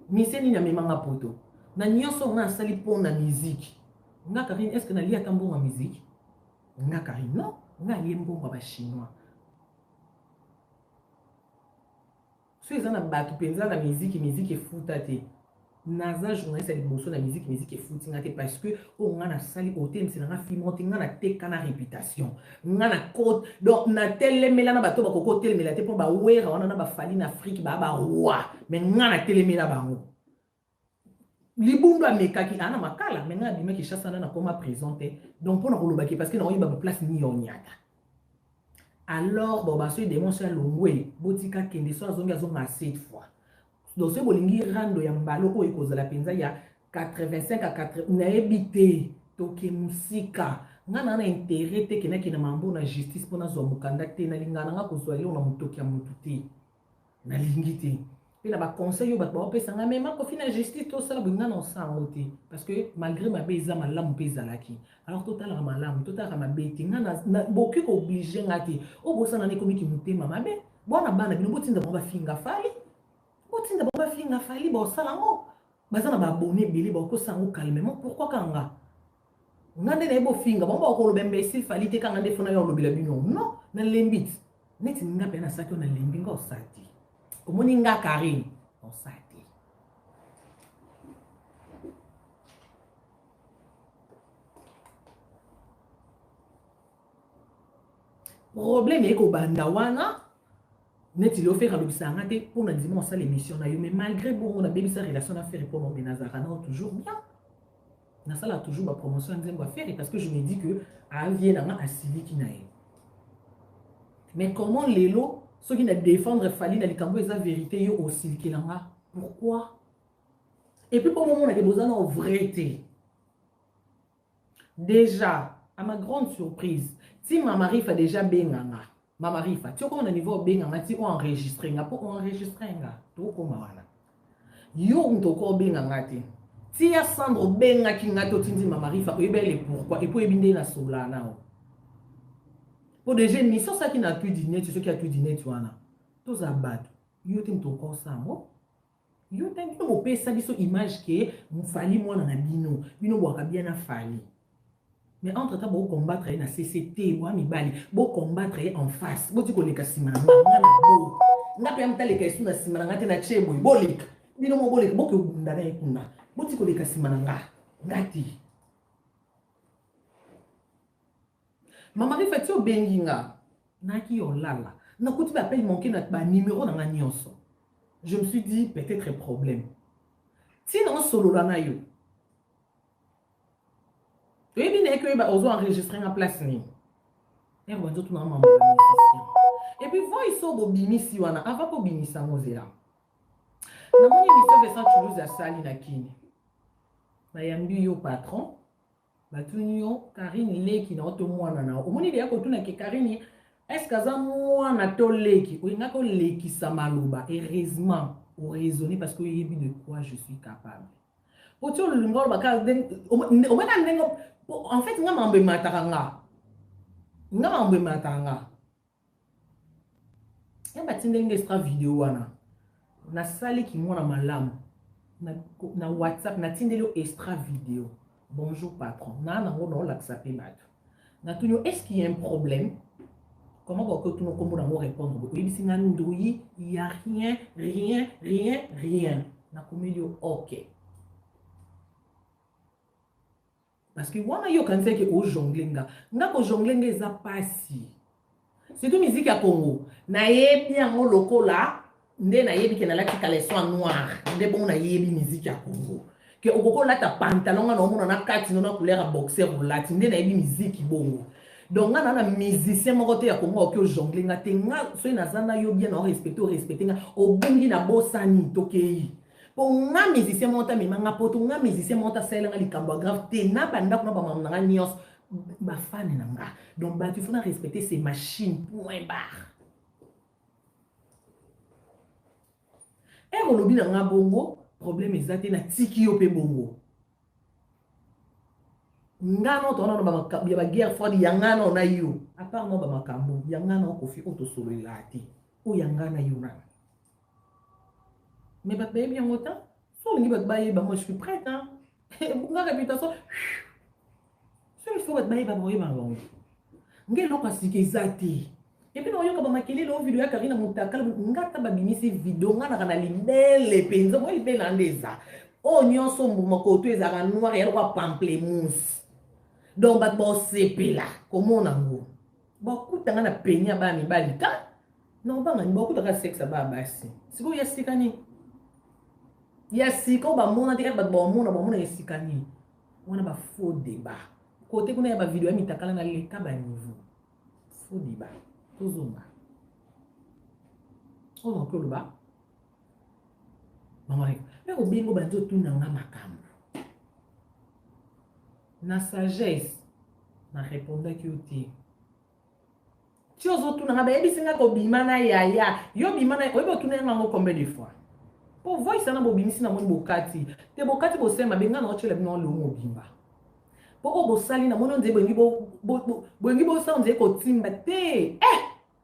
miseni na memanga poto na nyonso na sali po na musique nga Karine est-ce que na lia tambo na musique nga Karine non nga lia mbongo ba chinois so ezana ba tupenza na musique efuta te naza journaliste ali boso na musique est fouti ngate parce que on a na sali hôtel c'est na film on na teka na réputation nga na code donc na telemela na bato ba koko telemela te pour ba wera on na ba fali na Afrique ba roi mais nga na telemela bango libundo amekaki ana makala mais nga bimaki chassa na koma présenter donc pour na kolobaki parce que na oyeba ba place ni yonyata alors bon ba so démoncer longwe botika kende so azonga 7 fois. Donc, ce bolingi rando ya mbalo ko la penza ya 85 à 80 na ebité toke musika nga na intérêt te kena kina mambo na justice pona zo mukanda te na lingana nga kozwa lelo na mutoki ya mutu te na lingi te pe na ba conseil yo ba pesa nga même ko fina justice to sala bunga na sango te parce que malgré ma beza malamu pesa laki alors total la malamu total la mabeti nga na boki ko obligé nga te o bosana ne komiki mutema mabe bona bana bino botinda ba finga fali botinda ba finga fali ba sala ngo bazana ba abonné bili ba ko sango calmement pourquoi kanga ngande na ebo finga bomba ko lobe imbécile fali te kanga ndefona yo lobila bino non na lembit neti nga pe na saki na lembi nga osati omoni nga Karine osati problème eko banda wana neti lo faire lobisa nga te pour na dimanche ça l'émission na yo mais malgré bon on a baby sa relation à faire pour mon benazara non toujours bien. Na sala toujours ma promotion en disant faire parce que je me dis que à Vienne à Sili qui n'a. Mais comment les lots ceux qui ne défendre Fali dans les camps la vérité yo aussi qui là pourquoi et puis pour le moment on a des besoins en vérité. Déjà à ma grande surprise si ma mari fait déjà benganga ma mari fait tu vois on a niveau benganga si on enregistrer nga pour enregistrer nga tout comme wana yo on to ko benganga te. Si ya Sandro benga kinga to tindi ma mari fa oyebele pourquoi et pour ebinde na solana pour des jeunes mission ça qui n'a plus dîner tu sais qui a plus dîner tu wana tous abad yo tem to ko samo yo tem to mo pesa biso image que mfali mwana na bino bwaka bien na fali mais entre temps bo combattre na CCT wa mibali bo combattre en face bo tiko leka simana na bo na pe amta leka isu na simana ngate na chebo bolik bino mo bolik bo ke bundana ikuna boti ko leka simana ngati mama ri fati obengi nga naki olala na kuti ba appel manqué na ba numéro na nga nyonso je me suis dit peut-être problème si non solo la na yo et bien que ba ozo enregistrer en place ni et bon tout na maman et puis voice so bimisi wana avant ko bimisa mozela na moni ni ça Toulouse ya sali na kini bayambi yo patron batuni yo Karine leki na oto mwana na omoni de yako tuna ke Karine est-ce que za mwana to leki oinga ko leki sa maloba heureusement au raisonner parce que yebi de quoi je suis capable oto le ngol baka omena ndengo en fait nga mambe matanga ya batinde extra vidéo wana na sali ki mwana malamu na WhatsApp na tindelo extra vidéo. Bonjour patron. Na nango no l'accepter mat. Na tunyo est-ce qu'il y a un problème? Comment va que tu nous comment on répondre? Oui, si na ndoyi, il y a rien. Na komilio OK. Parce que wana yo kan que au jonglenga. Nga ko jonglenga eza pasi. C'est une musique à Congo. Na yebi yango lokola nde na yebi ke na lati caleçon noir nde bon na yebi musique ya Congo ke okoko lata pantalon na omona na kati na couleur ya boxer lati nde na yebi musique bongo donc nga na musicien moko te ya Congo oki o jongle nga te nga so na zana yo bien na respecter nga obungi na bosani tokei po nga musicien monta mimanga poto nga musicien monta sala nga likambo grave te na banda kuna ba mamna nga nyos ba fan na nga donc ba tu faut respecter ces machines point barre. Et on oublie na bongo problème exacté na tiki yo pe bongo ngano to na ba guerre froide yangana na yo à part no ba makambo yangana ko fi auto solo ilati o yangana yo na mais ba baby en autant so ngi ba baye ba moi je suis prête hein nga réputation so il faut ba baye ba moi ba bongo ngelo ka sike exacté. Et puis, on a maquillé le vidéo à Karine Moutakala, on a tababimisi vidéo, on a libellé penzo, on a libellé l'andesa. On y a son mouvement côté, ça va noir et on va pamplemousse. Donc, bah, bon, c'est là. Comment on a beau? Beaucoup de gens ont peigné à bami balita. Non, bah, beaucoup de gens sexe à babassi. C'est quoi, il y a sikani? Il y a sikani, bah, mon intérêt, bah, bon, il y a sikani. On a un faux débat. Côté qu'on a une vidéo à Moutakala, on a les cas, bah, niveau. Faux débat. Tozonga. On a encore le bas. Maman, mais au bingo banjo tout n'a pas makambo. Na sagesse, na répondaki yo te ti ozotuna nga bayebisi nga kobima na yaya yo bima na oyebi otuna yango combien de fois po voice na bobimisi na moni bokati te bokati bosemba benga na otshela bino lo mobimba po o bosali na moni onze boyengi bosala onze kotimba te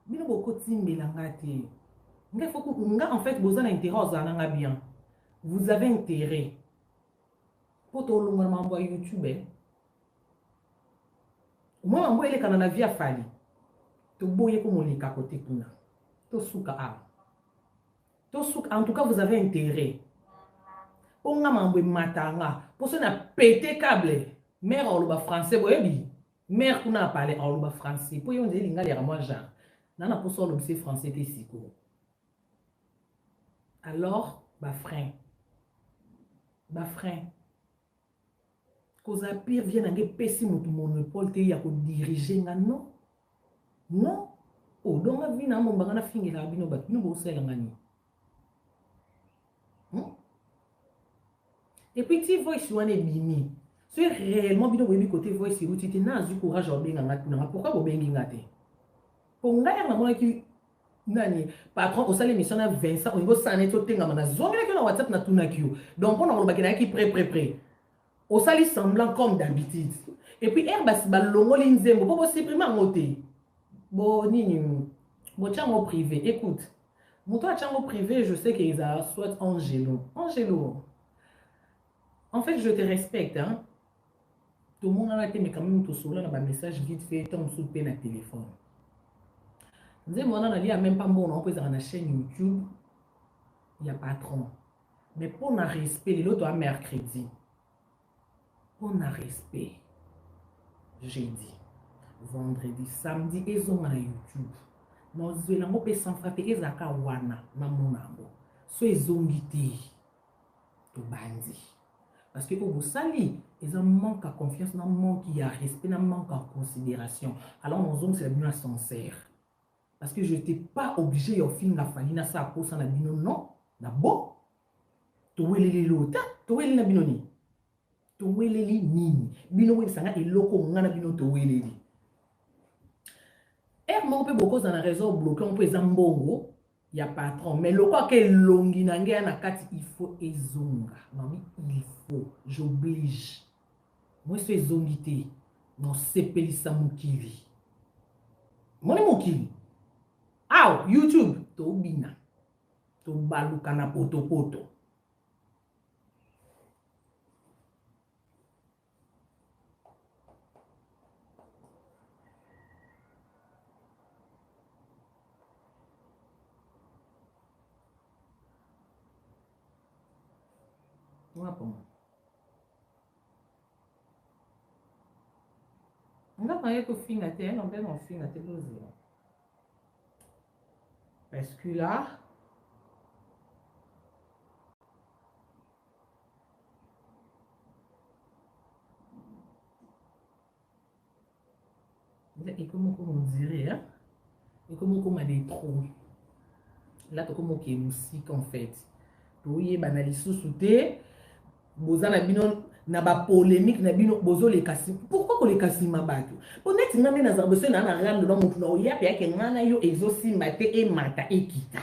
bino bokotimbela nga te nga en fait boza na intérêt ozala na nga bien vous avez intérêt po tolonga na mambo ya YouTube moi mambo elekana na vie afali toboye komoleka kote kuna tosuka awa tosuka en tout cas vous avez intérêt po nga mambo ematanga po so na pété câble mère oloba français boyebi mère kuna apale oloba français po yo nzeli nga lera moi genre nana po so olobise français te siko alors bafrein koza pire vient nange pesi motu monopole te ya kodirige nga non non o donga vina mombanga na fingela bino bato bino bosalanga ni et puis ti voice wana ebimi so réellement bino boyebi côté voice eruti te nazwi courage obenga nga tunanga pourquoi bobengi nga te po ngai yanga monaki nani patron osala émission na Vincent olingo sane totengama na zongelaki na WhatsApp na tunaki yo donc mpona kolobaki nayaki prêt osali semblant comme d'habitude et puis basi balongoli nzembo po bosupprime yango te bo nini botyango privé écoute moto atyango privé je sais qu'ils a soit Angelo en fait je te respecte hein tout le monde a été mais quand même tout solo na ba message vite fait tant sous pe na téléphone nzembo wana nalia même pas bon on peut na chaîne YouTube il y a patron mais pour na respect les autres à mercredi on a respect jeudi vendredi samedi ezonga na YouTube nozwela ngo pe sans frappe ezaka wana na monambo so ezongi te to bandi parce que au sali ils ont manque à confiance na manque à respect na manque à considération alors nos hommes c'est bien sincère parce que je n'étais pas obligé au film la famille na ça pour ça na bino non d'abord to welele lota to welele na bino ni to weleli nini bino we sanga eloko ngana bino to weleli mo pe boko za na réseau bloqué on peut ezambongo ya patron mais le quoi que longi na ngea na kati il faut ezonga mami il faut j'oblige moi c'est ezongité non sepelisa mokili moni mokili aw YouTube to bina to baluka na poto nga maye ko finga te non ben on finga te bozi parce que là et comment on dirait hein et comment on a des trous là comment qui est musique en fait oui banali sous-souté bozana bino na ba polémique na bino bozo les kasi pourquoi ko les kasi mabato honnête ngame na zarbeso na na rando na mutu na oya pe yake ngana yo ezosi mate e mata ekita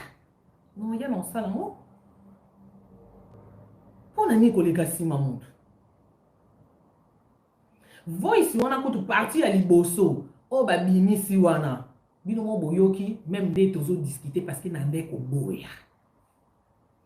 non ya non sala mo pona ni ko les kasi mamutu voice wana ko tu parti ya liboso o ba binisi wana bino mo boyoki même des tozo discuter parce que na ndeko boya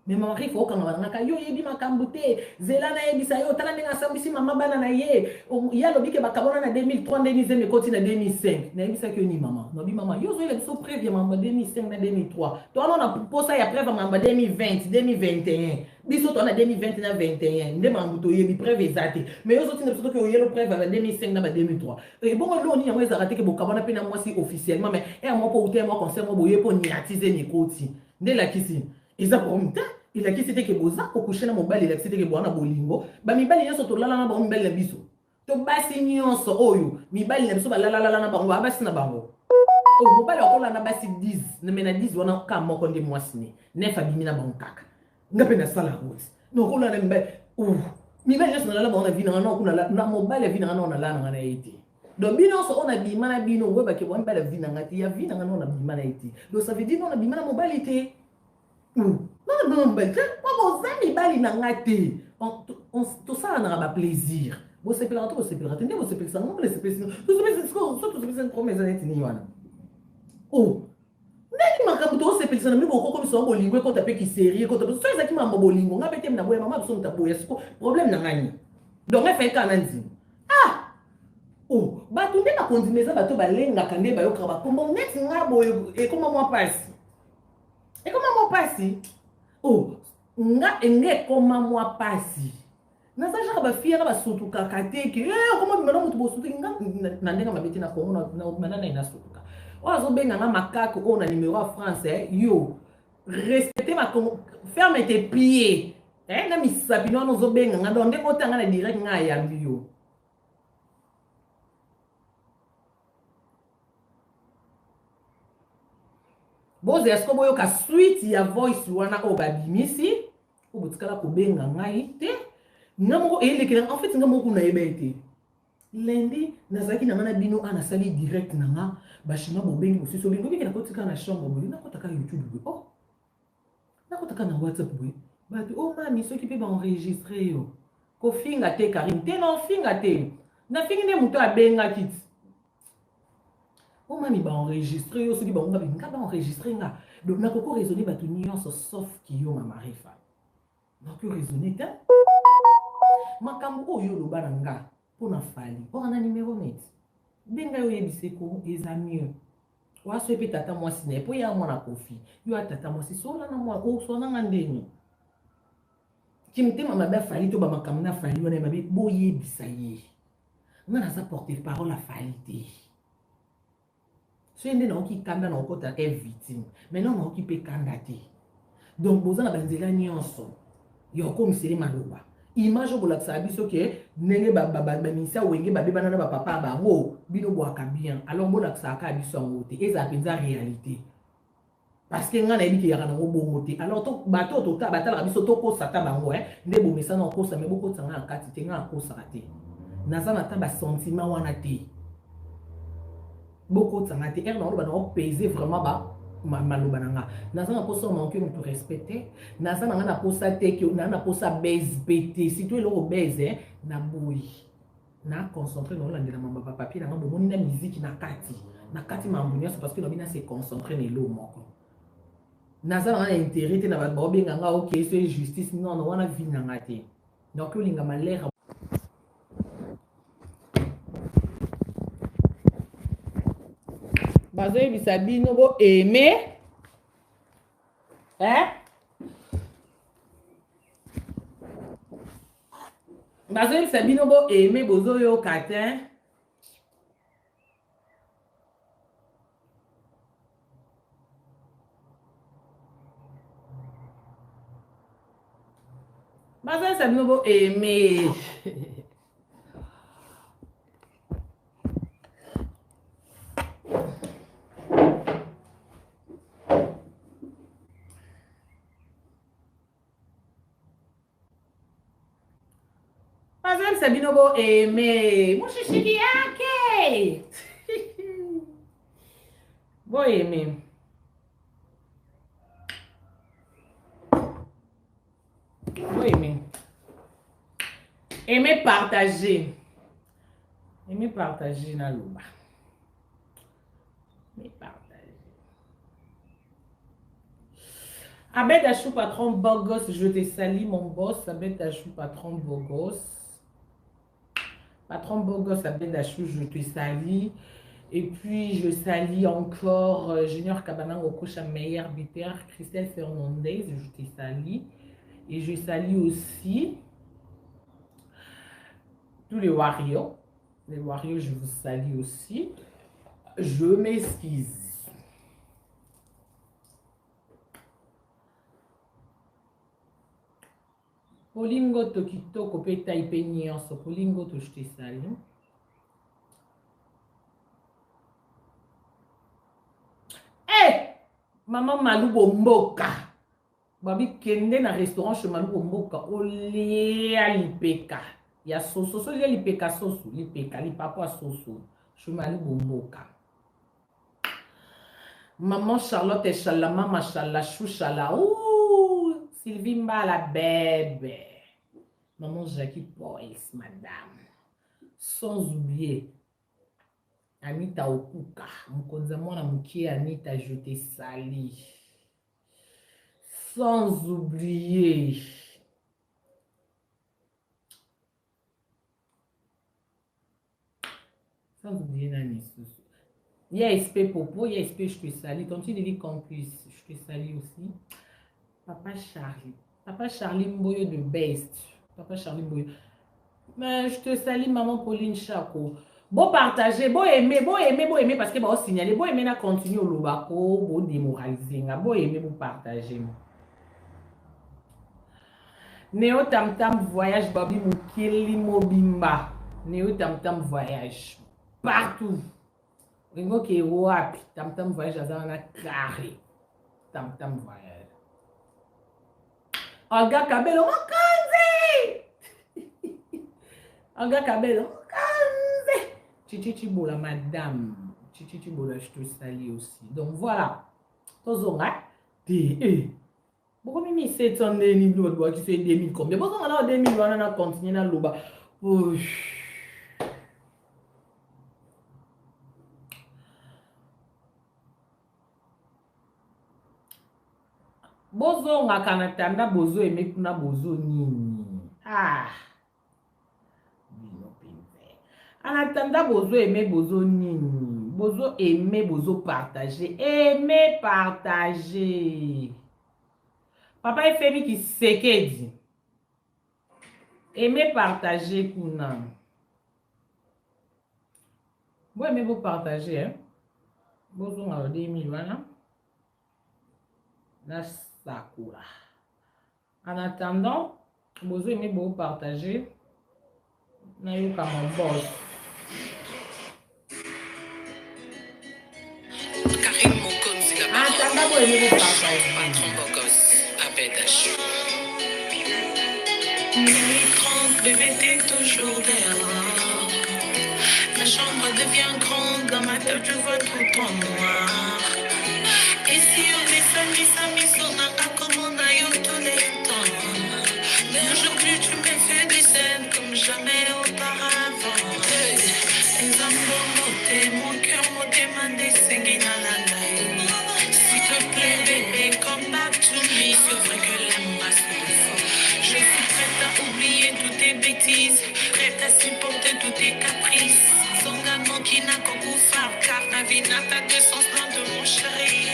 mais maman il faut quand on a yo yebi makambo te zela na yebisa yo tala ndinga sambisi mama bana na ye ya lobi ke bakabona na 2003 2005 mais continue na 2005 na yebisa ke ni mama no bi mama yo zo ile so prévia mama 2005 na 2003 to on a posa ya préva mama 2020 2021 biso to na 2020 na 21 nde mambo to yebi préve ezate mais yo zo tina biso to ke yelo préva na 2005 na 2003 et bon lo ni yango ezarate ke bokabona pe na moi si officiellement mais moi po outé moi conseil moi boye po niatiser ni koti nde la kisi eza promta il a qui c'était que boza ko coucher na mobile il a c'était que boana bolingo ba mibali nyonso to lala na ba mibali na biso to basi nyonso oyo mibali na biso ba lala na bango ba basi na bango o mobile akola na basi 10 na mena 10 wana ka moko ndi mwasini nefa bimi na bango kaka ngape na sala route no kola na mibali mibali nyonso na lala bango na vina na kuna na mobile vina na lala na ete Donc, bino, on a bimana na bino, ouais, bah, qui vont pas la vie nangati, ya vie nangano, on a bimana iti. Donc, ça veut dire, on a bimana mobilité. Non, non, ben, moi, mon ami, bali nangati. Tout ça, on a plaisir. Vous savez, vous savez, vous savez, vous savez, vous savez, vous savez, vous savez, vous savez, oh, nani makambo osepelisa na miboko komisa bolingo ekota mpe kiserie ekota so ezaki mambo bolingo nga pete na boya mama biso mutaboya siko problème na ngani donc efeka na nzima oh bato nde bakondima eza bato balengaka nde bayokaka bakombo neti nga boye ekoma mwa pasi oh nga enge ekoma mwa pasi naza jaka bafiera basutukaka te ke okoma bimana motu bosutuki nga na ndenge mabeti na kongo mana na inasutuka oyo azobenganga makako oyo na numéro ya france yo respecte ferme tes pieds nga misapi no wana ozobenganga donc ndenge otanga na direct nga ayambi yo boze yasko boyoka suite ya voice wana oyo babimisi oyo botikala kobenga ngai te nga moko eyelekela en fait nga moko nayeba ete lundi nazalaki na nga na bino anasali direct na nga bashima bobengi mosusu obengi obiki nakotika na chambre boye nakotaka youtube boye oh nakotaka na whatsapp boye bato oh mami soki mpe baenregistre yo kofinga te karim te na ofinga te nafingi nde moto abengaki ti oh mami baenregistre yo soki bango babe nga baenregistre nga donc nakoko raisonne bato nyonso sauf ki yo mama refa nakoki raisonne te makambo oyo oloba na nga mpona fali mpona na numero neti benga yo yebiseko eza mieux waso epe tata mwasi na ye mpo ya mwana kofi yo atata mwasi sola na mwana osonanga ndeni kimtema mabe afali to bamakambo na fali wana mabe boyebisa ye nga naza porte parole afali te so ye nde naoki kanda na okota e victime maintenant naoki mpe kanda te donc boza na banzela nyonso ya okomiseli maloba image obolakisaka biso ke ndenge bamisa wenge babebana na bapapa bango bino bwaka bien alors bolakisaka biso yango te ezala mpenza réalité parce que nga nayebi ke yaka nango bongo te alors bato batalaka biso tokosa ta bango nde bomesa na okosa me bokotisa nga na kati te nga nakosaka te naza na ta basentiment wana te bokotisa nga te ere na oloba na opese vraiment maloba na nga naza na posa omanke moto respecte naza na nga na posa te na na posa base bete surtout eloko base na boyi na concentré na olandela mamba papier na nga bomoni na miziki na kati mambo nyonso parce que lobi na se concentré na elo moko naza na nga na intérêt te na bato baobenga nga ok so justice non wana vi na nga te donc olinga malere bazoyebisa bino bo aime bazoyebisa bino bo aime bozoyoka te bazoyebisa bino bo aime Sabino bo aimé. Mon chichi yake. Bo aimé. Bo aimé. Aimer partager. Aimer partager na loba. Aimer partager. Abed Achou, patron beau gosse, je te salue mon boss. Abed Achou, patron beau gosse. Patron beau gosse, Abed Achou, je te salue. Et puis, je salue encore Junior Cabana, Okocha Meyer Bitter, Christelle Fernandez, je te salue. Et je salue aussi tous les Warriors. Les Warriors, je vous salue aussi. Je m'excuse. Polingo to kitoko pe taipe nyonso. Polingo to je te salue. Hey! Maman Malubo Mboka. Babi kende na restaurant chez Malubo Mboka. Olia lipeka. Ya soso. So lia lipeka soso. Lipeka. Lipapa soso. Choumali Bomboka. Maman Charlotte et Chalama, machallah, chouchala. Ouh, Sylvie Mba la bébé. Maman Jackie Boyce, madame. Sans oublier Anita Okuka. Mkonza mwana mukie Anita Joté Sali. Sans oublier Nani Soussou. Il y a SP Popo, il y a SP Je te salue. Quand tu dis campus, je te salue aussi. Papa Charlie. Papa Charlie Mboyo de Best. Papa Charlie Mboyo. Mais je te salue, maman Pauline Chaco. Bon partager, bon aimer, parce que bon signaler, bon aimer, na continuer au lobako, bon démoraliser, bon aimer, bon partager. Néo Tam Tam voyage, Babi Moukili Mobimba. Néo Tam Tam voyage. Partout. Ringo qui est wapi. Tam Tam voyage dans un carré. Tam Tam voyage. Olga Kabelo, Mokanzi! Olga Kabelo, Mokanzi! Chichi Chibola, madame. Chichi Chibola, je te salue aussi. Donc voilà. Tozonga. Pourquoi même 700 000 qui fait 2000 combien? Pourquoi on a 2000 on a continué dans le bas? Bozo nga kanatanda bozo eme kuna bozo nini? Ah. Bino pinze. Anatanda bozo eme bozo nini? Bozo eme bozo partager. Aimer partager. Papa est fait qui s'est aimer partager kuna. Vous aimez vous partager, hein? Bozo nga 2000 voilà. La Sakura. En attendant, vous aimez vous partager. Nayo comme mon boss. Karim Mokonzi la En attendant, vous aimez vous partager. patron Bogos à Bédache. L'écran, bébé, t'es toujours dehors. La chambre devient grande, dans ma tête, je vois tout en noir. Et si on est samedi, on n'a pas commandé tous les temps. Mais aujourd'hui, tu me fais des scènes comme jamais auparavant. Les hommes t'es mon cœur m'a demandé c'est s'il te plaît, bébé, come back to me. C'est vrai que l'embrasse est fort. Je suis prête à oublier toutes tes bêtises, prête à supporter tous tes caprices. Son gamin qui n'a qu'au coup faire, car ma vie n'a pas de sens loin de mon chéri.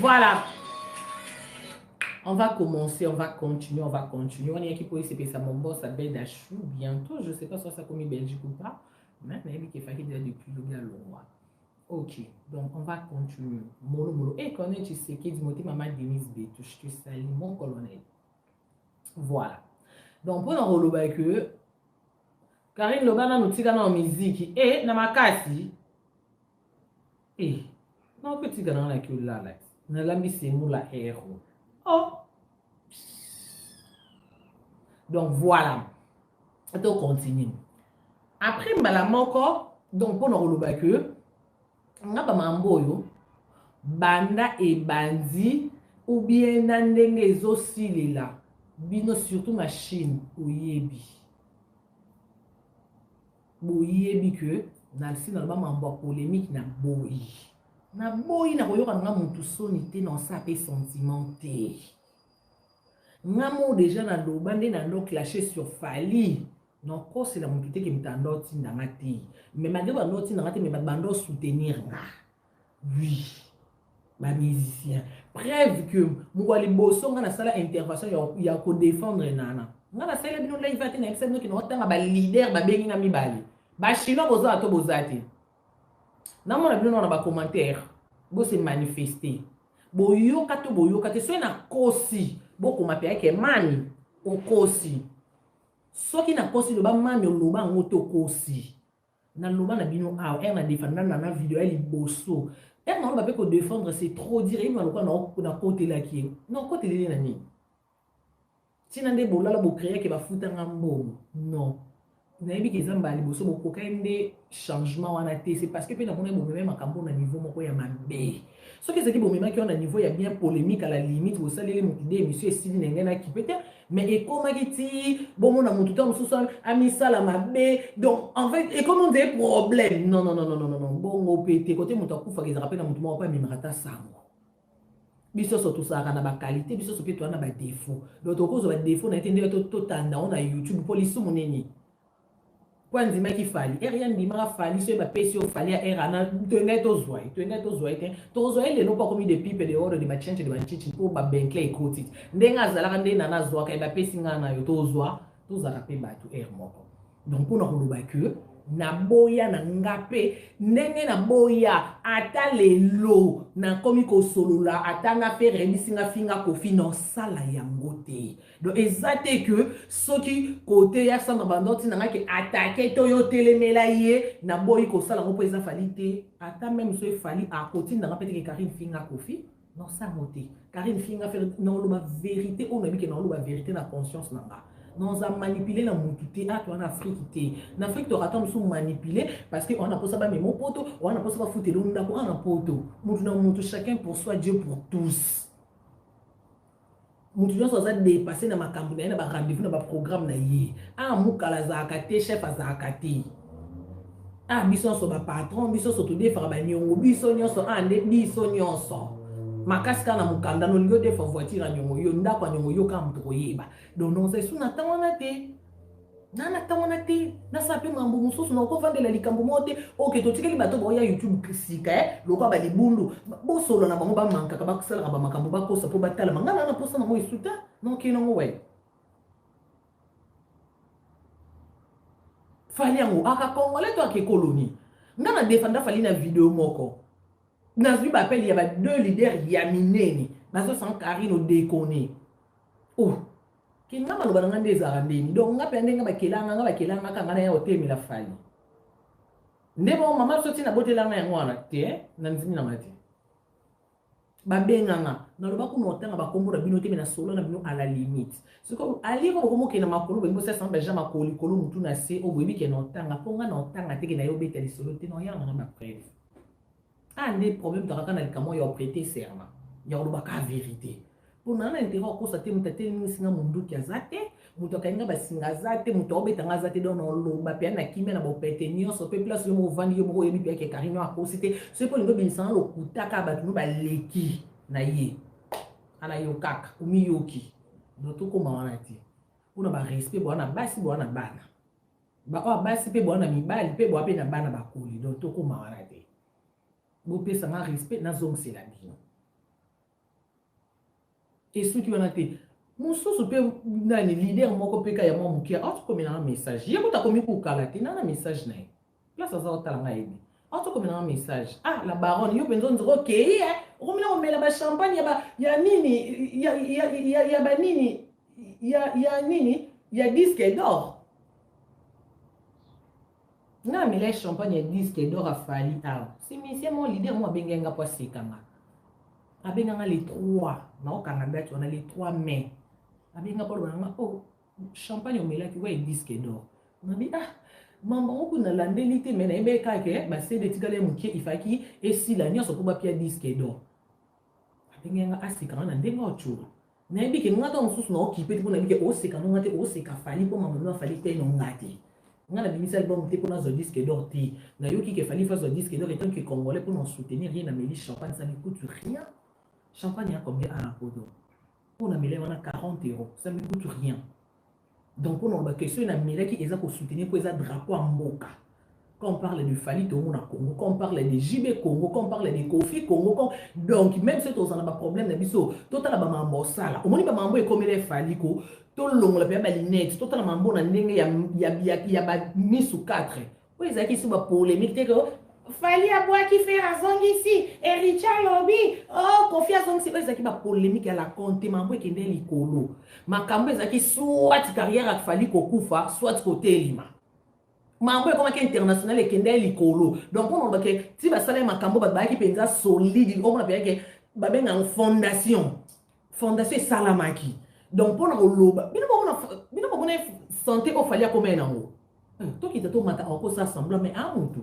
Voilà. On va commencer, on va continuer, on va continuer. On est qui peut essayer ça mon boss à Bédachou bientôt. Je ne sais pas si ça comme Belgique ou pas. Mais il faut qu'il y ait depuis le gars loin. Ok, donc on va continuer. Molo molo. Et quand tu sais qui dit maman Denise Betou, je te salue mon colonel. Voilà. Donc pour nous relever que Karine Lobana nous tire dans la musique et dans ma cassi. Et non petit gars dans la queue là là. Dans la mise c'est nous la héros. Oh. Donc voilà. On continue. Après mbala moko donc pour nous relever que nga ba mamboyo banda e bandi ou bien na ndenge ezosilela bino surtout machine oyebi boyebi que na si na ba mambo polémique na boyi na koyoka nga mutu soni te na sa pe sentimenté nga mo déjà na loba nde na ndo clasher sur Fali non ko c'est la mutu te ke mitando tinda ngati mais malgré bando tinda ngati mais bando soutenir nga oui ma musicien preuve que mouali boso nga na sala intervention ya ko défendre nana nga na sala bino live ate na episode no ki no tanga ba leader ba bengi na mibali ba chino bozo ato bozati namona bino na ba commentaire bo se manifester boyoka te so na kosi bokoma pe ake mami okosi soki na kosi loba mami oloba ngo to kosi na loba na bino awa na défendre na vidéo eli boso na loba pe ko défendre c'est trop dire il maloka na côté la ki non côté li na ni tina nde bolala bo créer ke ba futa ngambo non nayebi ke zamba liboso bokoka nde changement wana te c'est parce que pe na mona bo même makambo na niveau moko ya mabe soki ezaki bomema ki on a niveau ya bien polémique à la limite bosaleli mokide monsieur esili ndenge na ki peut-être mais ekomaki ti bomona motu ta mosusu amisala mabe donc en fait ekomi nde problème non bongo pete kote moto akufaka ezaka mpe na motu moko mpe amemaka ta sango biso so tosalaka na baqualité biso so mpe toza na badéfaut donc tokozwa badéfaut na ete nde totanda o na youtube mpo lisumu nini po andimaki fali ere ya ndimaka fali so bapesi yo fali ya ere ana tenge tozwa te tozwa ye lelo mpo akomi de pipe de oro de bachenche de bachichi mpo babenkle ekoti ndenge azalaka nde nana azwaka ye bapesi nga na yo tozalaka mpe bato ere moko donc mpona koloba ke naboya na nga mpe ndenge naboya ata lelo nakomi kosolola ata nga mpe rebisi nga finga kofi nosala yango te donc eza te ke soki kote ya sandra bandoti nanga ke atake to yo telemela ye naboyi kosala yango mpo eza fali te ata meme so efali akotindanga mpe teke Karine finga kofi nosango te Karine finga faire naoloba vérité oyo nayebi ke naoloba vérité na conscience nanga nous avons manipulé la moutité à toi en Afrique. En Afrique, tu auras tendance à manipuler parce qu'on a pas ça, mais mon poteau, on a pas ça, foutre l'eau, on a poteau. Nous chacun pour soi, Dieu pour tous. Nous devons se dépasser dans ma campagne, dans ma rendez-vous, dans ma programme. Ah, moukala zakate, chef à zakate. Ah, bison sur ma patron, bison sur tout des farabagnon, bison nyonso, ah, bison nyonso. Makaska na mukanda no ligo de voiture na nyongo yo ndako nyongo yo ka mtu koyeba donc non c'est suna tawana te nana tawana te na sape mambo mususu na ko vandela likambo mote OK to tikeli bato boya YouTube sika loko ba libundu bo solo na bango ba manka ka ba kusala ba makambo ba kosa po batala mangana na posa na mo isuta non kino ngo we fali yango aka kongole to ake koloni ngana defenda fali na video moko. Dans ce appel, il y avait deux leaders yamineni. Baso sans Karine au déconné. Oh, qui n'a pas le des arandini. Donc, on a pendant que bakelanga kangana ya hotel la fali. Nebo maman sorti na bote langa ya ngwana te, nanzini na mati. Babenganga, na loba ku notanga ba kombo na bino te na solo na bino à la limite. C'est comme ali ko komo ke na makolo bengo ça semble jamais makoli kolo mutu na se o boyebi ke notanga ponga notanga te ke na yo beta li solo te no ya na ma preuve. Ah, des problèmes de rakana likamo ya prêter serment. Ya oloba ka vérité. Pour nana intérêt ko sa te mutate ni singa mundu kya zate, muto kainga ba singa zate, muto obetanga zate don oloba pe na kimia na bo pete nyonso pe place yo mo vandi yo mo yebi pe ke Karine a posité. Ce ko lingo binsan lo kutaka ba tunu ba leki na ye. Ana yo kaka, umi yoki. Doto ko mawana ti. Una ba respect bo na basi bo na bana. Ba o basi pe bo na mibali pe bo pe na bana ba kuli. Doto ko mawana ti. Vous pouvez savoir respect dans zone c'est la vie. Et ceux qui ont été, mon sous peut dans les leaders mon copéka ya mon mukia, autre comme un message. Y'a pas comme pour kalaté, n'a un message n'a. Là ça ça talanga ebi. Autre comme un message. Ah la baronne, yo besoin de OK, on met la champagne, ya nini, ya ba nini, ya nini, ya disque d'or. Na mele champagne disque d'or a fallu ah c'est monsieur mon leader moi bengenga po sekanga abenga les trois na okanga date on a les 3 mai abenga po banga oh champagne omela ki wa disque d'or na bi ah mambo ko na landelité mais na ebeka ke ba c'est de tikale mukie ifaki et si la nyonso ko ba pia disque d'or abenga asikanga na ndenga ochu na bi ke ngata mususu na okipe ko na bi ke o sekanga ngate o seka fali po mambo na fali te no ngati. On a mis album pour nos disques d'or. Na yoki qu'il fallait faire ce disque d'or étant que congolais pour nous soutenir rien à mêler champagne ça ne coûte rien. Champagne a combien à la podo? On a mêlé on a 40 €, ça ne coûte rien. Donc on a question on a mêlé qui est pour soutenir pour les drapeau en boca. Quand on parle de Fali Tomo na Congo, quand on parle de JB Congo, quand on parle de Kofi Congo, donc même si tu as un problème d'abisso, total ba mambo sala. Au moins ba mambo est comme les Fali ko. Tout le long, la balinette, tout le monde a mis sous 4. Oui, c'est qui sont polémique. Fali Aboua qui fait razon ici. Et Richard Lobby. Oh, confiance donc c'est ça qui va polémique à la compte. Mambo qui est likolo. Ma cambo est qui soit carrière à Fali Kokufa, soit côté Lima. Mambo comme qui international et qui est likolo. Donc on va que si va salaire ma cambo ba qui penza solide, on va bien que ba ben en fondation. Fondation Salamaki. Donc pour le loba, bino ba santé au Fali comme un ango. Toi qui te to mata encore ça semble mais à mutu.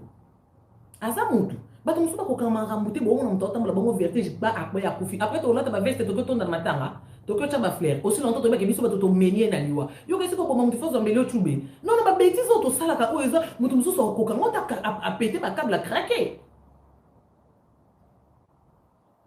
Aza mutu bato musu bakokanga makambo te bongo na moto atambola bango vertige ba akwe ya kufi après tolata baveste toke tonda matanga toke tya baflaire aussi longtemps toyebaki biso bato tomenie na liwa yoka esi kokoma motu fo zambeli otube non na babétise oyo tosalaka oyo eza motu mosusu akokanga ota apete bakable akrake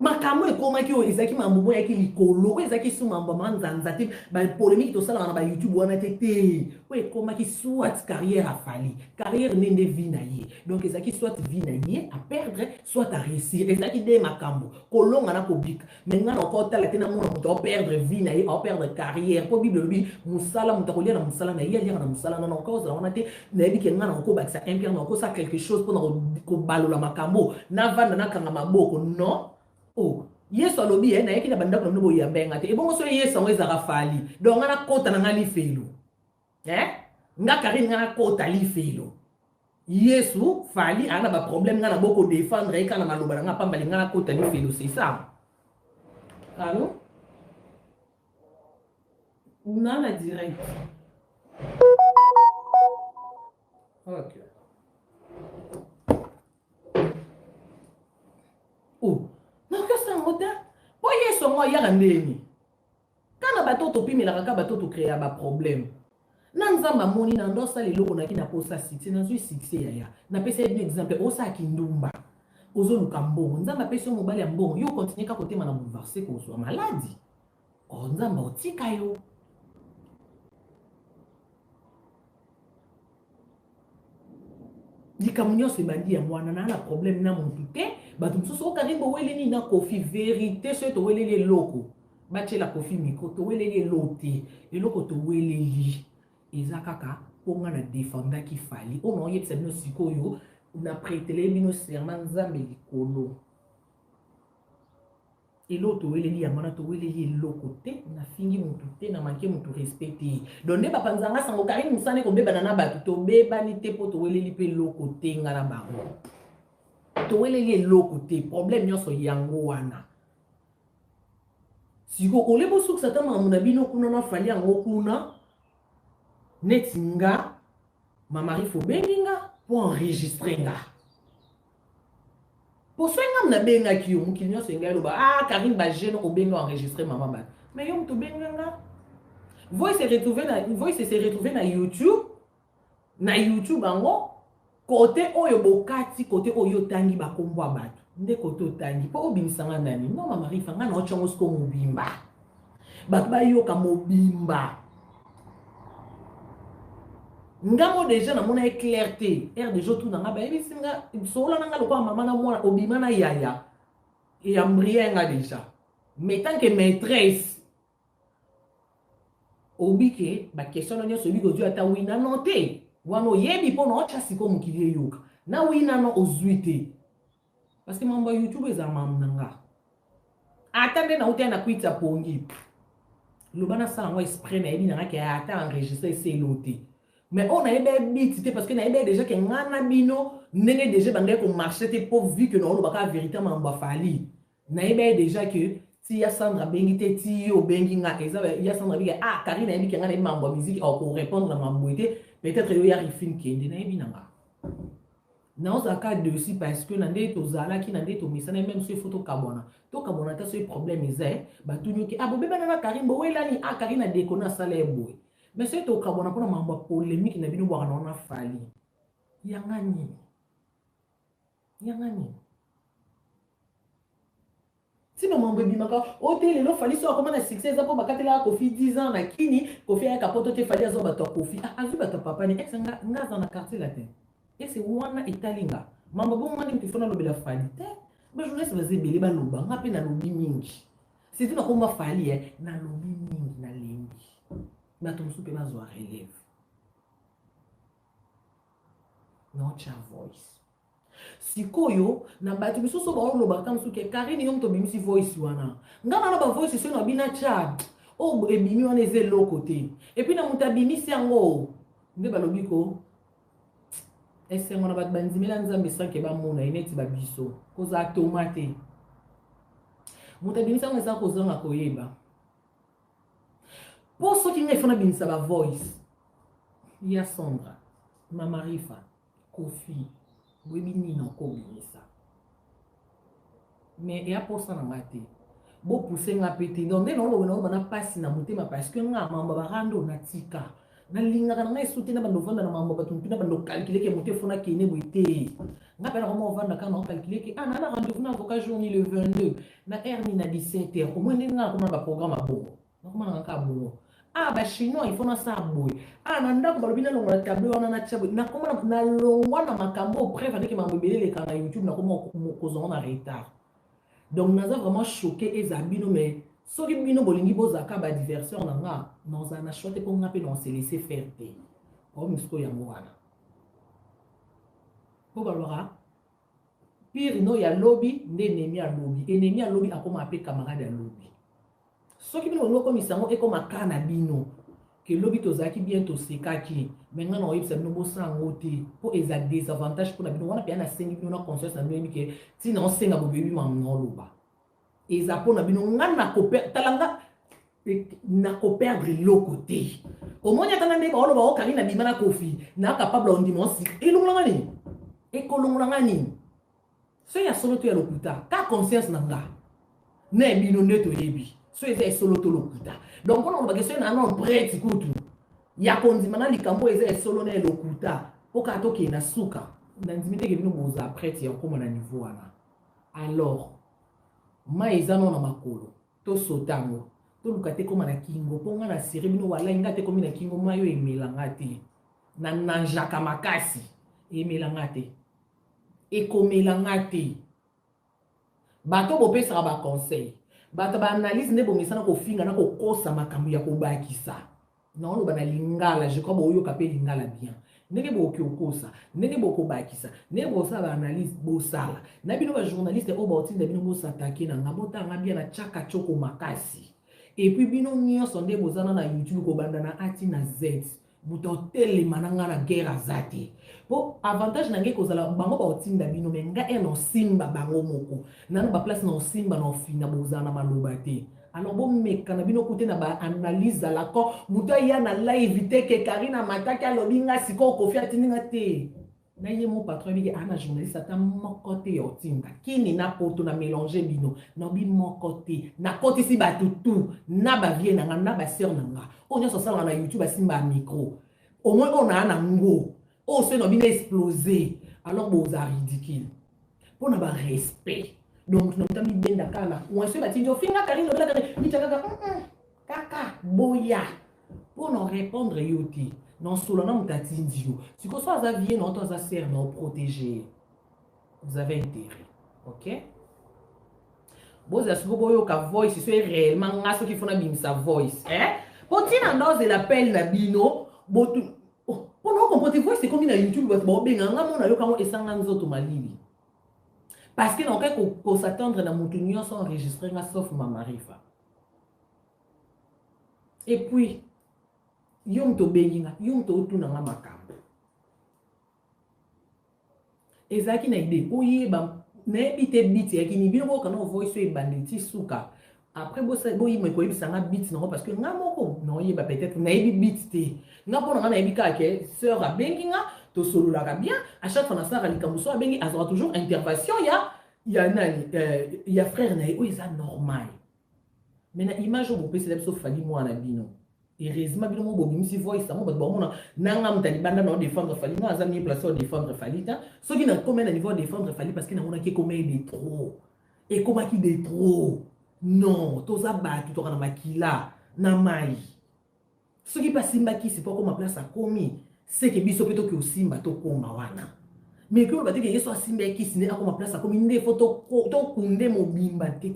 makambo ekomaki oyo ezalaki mambo moyaki likolo oyo ezalaki su mambo manzanza te bapolémique tosalaka na bayoutube wana te te oyo ekomaki soit carrière afali carrière nde vie na ye donc ezalaki soit vie na ye a perdre soit a réussir ezalaki nde makambo kolonga na kobika mais nga na okotala te na mona moto aperdre vie na ye aperdre carrière mpo bible elobi mosala moto akolia na mosala na ye aliaka na mosala nana okozala wana te nayebi ke nga na okobakisa impierre na okosa quelque chose mpona kobalola makambo navanda nakanga maboko non. Oh, yesu alobi na yeki na bandako na mno boyambenga te ebongo so yesu ngo ezaka fali donc ngana kota na ngali felo nga Karine ngana kota li felo yesu fali ana ba problème ngana boko défendre kana maloba na nga pamba ngana kota li felo c'est ça. Allô nana direct. OK. Oh po yeso ngo yaka ndeni kana bato topimelaka ka bato tocréa baproblème na nzambe amoni na ndosala eloko naki na posa succès nazwi succès yaya napesa ye exemple osalaki ndumba ozoluka mbongo nzambe apesi yo mobali ya mbongo yo continue ka kotema na bouleverse kozwa maladi o nzambe otika yo likambo nyonso ebandi ya mwana na problème na motu te bato mosusu okarimba oweleli na kofi vérité soki toweleli eloko batiela kofi mikro toweleli elo te eloko toweleli eza kaka mpo nga na défendaki fali oyo naoyebisa bino sikoyo na prétele bino serment nzambe likolo elo toweleli yango wana toweleli eloko te nafingi motu te na manke motu respect te donc nde bapanzanga sango Karine mosane kobebana na bato tobebani te mpo toweleli mpe eloko te nga na bango toweleli eloko te problème nyonso yango wana siko olebo sukisa ta makambo na bino kuna na fali yango kuna neti nga mamari fobengi nga mpo enregistre nga pour ça ngam na bengaki yo mokili nyonso engai loba Karine bagene obenga enregistre mama bato mais yo moto benga nga voice s'est retrouvé na YouTube ango côté oyo bokati côté oyo tangi bakombwa bato nde côté otangi po obimisanga nani non mama rifa nga na ochongo sko mobimba bato bayoka mobimba ngamo déjà na mona éclairté air de jour tout nanga ba ebisinga sola nanga lokwa mama na mwana obima na yaya et ambrienga déjà mais tant que maîtresse obike ba question nyonso biko dio ata wina non te wano yebi po na ocha siko mukili yoka na wina no ozuite parce que mambo YouTube eza mamnanga atande na utenda kuita pongi lobana sala ngo exprès na yebi na ke ata enregistrer c'est loté mais on a ebe bitité parce que na ebe déjà que ngana bino ndenge déjà bandé ko marché te pour vu que non lobaka vérité mambo fali na ebe déjà que si ya Sandra bengi te ti yo bengi nga eza ya Sandra bi Karine yebi ke ngana mambo musique pour répondre na mambo été peut-être yo ya rifine kende na yebi nanga na ozaka de aussi parce que nande tozala ki nande to misana même sur photo kabona to kabona ta ce problème eza batunyo ki bobeba na Karine bo welani Karine a déconné ça les boy mais c'est to kabona pona mambo polémique na bino bwana ona fali yangani sino mambo bimaka hôtel lo fali so comment na succès za po bakatela Kofi 10 ans na kini Kofi ya kapoto te fali azo bato Kofi azu bato papa ni ex nga za na quartier latin et c'est wana italinga mambo bon ngani mtifona lobela fali te ba journaliste bazebele ba loba nga pe na lobi mingi c'est na komba fali na lobi mingi na lengi bato msupe bazwa relève notre voice Sikoyo na batu bisusu ba olo ba kam suke Karine yom to bimisi voice wana. Ngana na ba voice so na bina chat. Oh ebimi wana eze lo côté. Et puis na muta bimisi yango. Nde balobi ko esengo na bat bandimela nzambe sanke ba mona ineti ba biso. Koza tomate. Muta bimisi yango eza kozanga koyeba. Pour ceux qui ne font pas la voice, il y a Sandra, Mama Rifa, Kofi, Webini non ça. Mais il y a pour ça dans ma tête. Bon pousser un petit, donc non on a passé na mutema parce que nga mamba barando na tika. Na linga na soutenir na bando vanda na mamba batumpina bando calculer que muté fona kine boité. Nga pena comment vanda quand on calculer que na rendez-vous na avocat journée le 22, na herni na 17h. Au moins nga comment ba programme a bon. Comment na ka bon. Ah bah chinois il faut na ça boy. Ah nanda ko balobina longo na tableau wana na tchabu. Na comment na longwa na makambo près avec ma mbebele les canaux YouTube na comment kozona na retard. Donc nous avons vraiment choqué et zabino mais ce qui bino bolingi bozaka ba diversion nanga nous en a choqué pour ngape non se laisser faire té. Comme ce ya mwana. Pour balora pire no ya lobby ennemi à lobby. Ennemi à lobby a comme appelé camarade à lobby. Ce qui bino comme isango et comme akana bino que lobby tozaki bientôt sekaki maintenant on yebisa bino bosango te pour eza désavantage pour na bino wana pe na sengi bino na conscience na bino ke ti na senga bobebi mamno loba eza pour na bino ngana ko talanga na ko perdre l'autre au moins yatana ndeba oloba o Karine bima na Kofi na capable on dimanche ilungulanga ni ekolungulanga ni so ya solo to ya lokuta ka conscience nanga na bino neto yebi so eza solo to lokuta donc on va question na non prêtre kutu ya kondimana likambo eza solo na lokuta poka toke na suka na ndimite ke bino boza prêtre ya koma na niveau wana alors ma eza non na makolo to sotango to lukate koma na kingo ponga na siri bino wala ngate komi na kingo mayo emelanga te na nanjaka makasi emelanga te ekomelanga te bato bopesa ba conseil bato ba analyse ne bomisana ko finga na ko kosa makambo ya ko bakisa na ono bana lingala je crois boyo kapé lingala bien ndenge boki okosa ndenge boko bakisa ndenge bosa ba analyse bosala na bino ba journaliste o ba otinda bino bosatake na ngabota ngabia na chaka choko makasi et puis bino nyonso nde bozana na YouTube ko banda na ati na Z buto telema na ngana guerre azati po avantage nange kozala bango ba otinda bino menga eno simba bango moko nanu ba place na simba na ofina bozana maloba te alors bon meka na bino kote na ba analyse la ko muto ya na live te ke Karine mataki alobinga siko Kofi atininga te na ye mon patron bi ana journaliste ata moko te otinga kini na poto na mélanger bino na bi moko te na kote si ba tutu na ba vie na na ba sœur nanga on y sala na YouTube asimba micro au moins on a na ngo o se no bi exploser alors boza ridicule pour na ba respect donc nous avons bien d'accord ou un seul bâtiment finga Karine la Karine kaka boya pour nous répondre yoti non solo na mutatindio si ko so azavier non to azaser non protéger vous avez intérêt OK boza subo boyo ka voice c'est réellement ngaso qui fona bim sa voice potina ndoze l'appel na bino botu pour nous comporter voice c'est comme na YouTube bo benga ngamo na yo kamo esanga nzoto malili. Parce que dans quelques qu'on s'attendre dans mon union sont enregistrés sauf Mama Rifa. Et puis yom to benginga yom to tuna nga makambo. Ezaki na idée oye ba na bite bit ya kini bino kana voice e banditi suka. Après bo yimo ko yibisanga bit non parce que nga moko non yeba peut-être na ibi bit te. Nga pona na ibika ke sœur a benginga to solo la bien à chaque fois na ça likambo so bengi azora toujours intervention il y a frère na o eza normal. Mais na image au pese lebso fali moi na bino. Heureusement bino mo bobimisi voice mo ba mona nanga mtali banda na défendre fali no azami place au défendre fali ta so qui na combien na niveau défendre fali parce que na mona ki combien de trop et comment qui de trop non toza batu to kana makila na mai ce qui passe mbaki c'est pas comme place à komi c'est que biso peto ki osimba to koma wana mais que on va dire que yeso asimba ki sine akoma place à komi nde photo to kunde mobimba te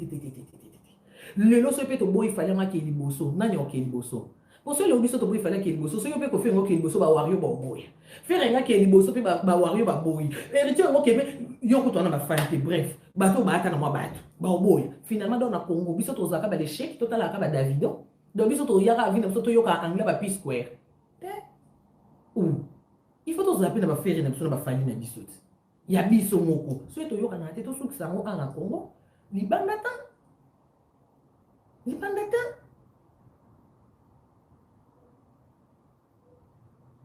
le lo so peto boy fallait ma ki liboso nani o ki liboso Pour ceux qui sont il fallait qu'il bosse. Ceux qui ont fait qu'il bosse, bah wario bah boy. Faire un qu'il bosse, puis bah wario bah boy. Héritier moi qui yo ko na fanté bref. Bato ba ata na moi bato. Bah boy. Finalement dans na Congo, biso to zaka ba les chèques, total la ba Davido. Donc biso to yaka vina biso to yoka anglais ba P square. Ou il faut to zapper na ba faire na biso na ba famille na biso. Ya biso moko. Ceux to yoka na te to suki sango na Congo. Libanda ta.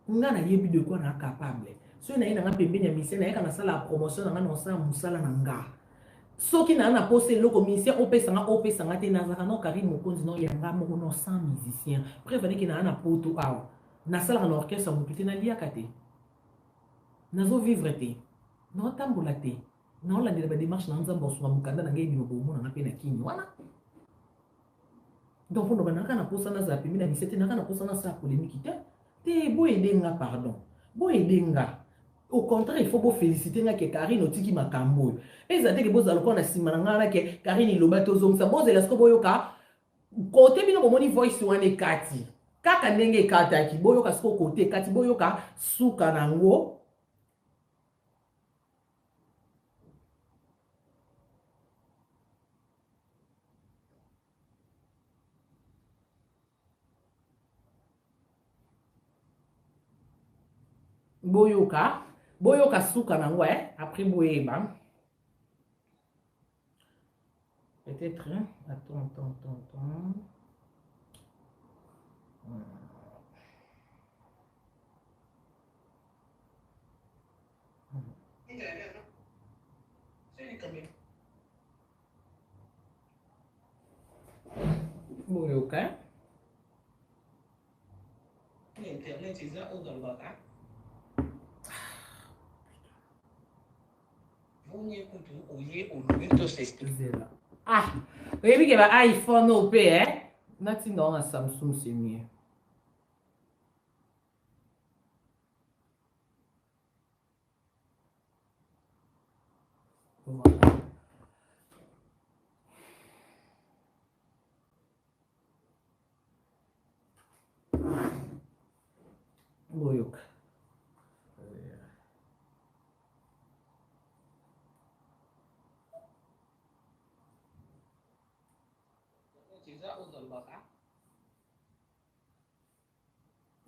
Nga na yebi de quoi na capable. So na ina nga pembe nya mission na kana sala promotion na nga sa musala na nga. So ki na na poste loko mission OP sanga te na zaka no Karine Mokonzi no yanga mo no 100 musiciens. Prévenez ki na poto aw. Na sala na orchestre mo pité na lia kate. Nazo vivre te. No tambola te. Na la de ba démarche na nzambo so mukanda na ngebi no bomo na pe na kini wana. Donc on a kana posta na za pembe na mission te na kana posta na sa polémique te. Bo edenga pardon. Bo edenga. Au contraire, il faut vous féliciter nga ke Karine otiki makambo. Ezate ke boza lokona simana nga ke Karine lobato zongsa boza la sko boyoka. Côté bino bomoni voice wane kati. Kaka ndenge kata ki boyoka sko côté kati boyoka suka nango. Boyoka suka nango après boyeba. Peut-être attends. Boyoka. Internet is out dans le baka. Ah, oui, que va iPhone OP, Nati non, un Samsung c'est mieux. Voilà. Boyoka.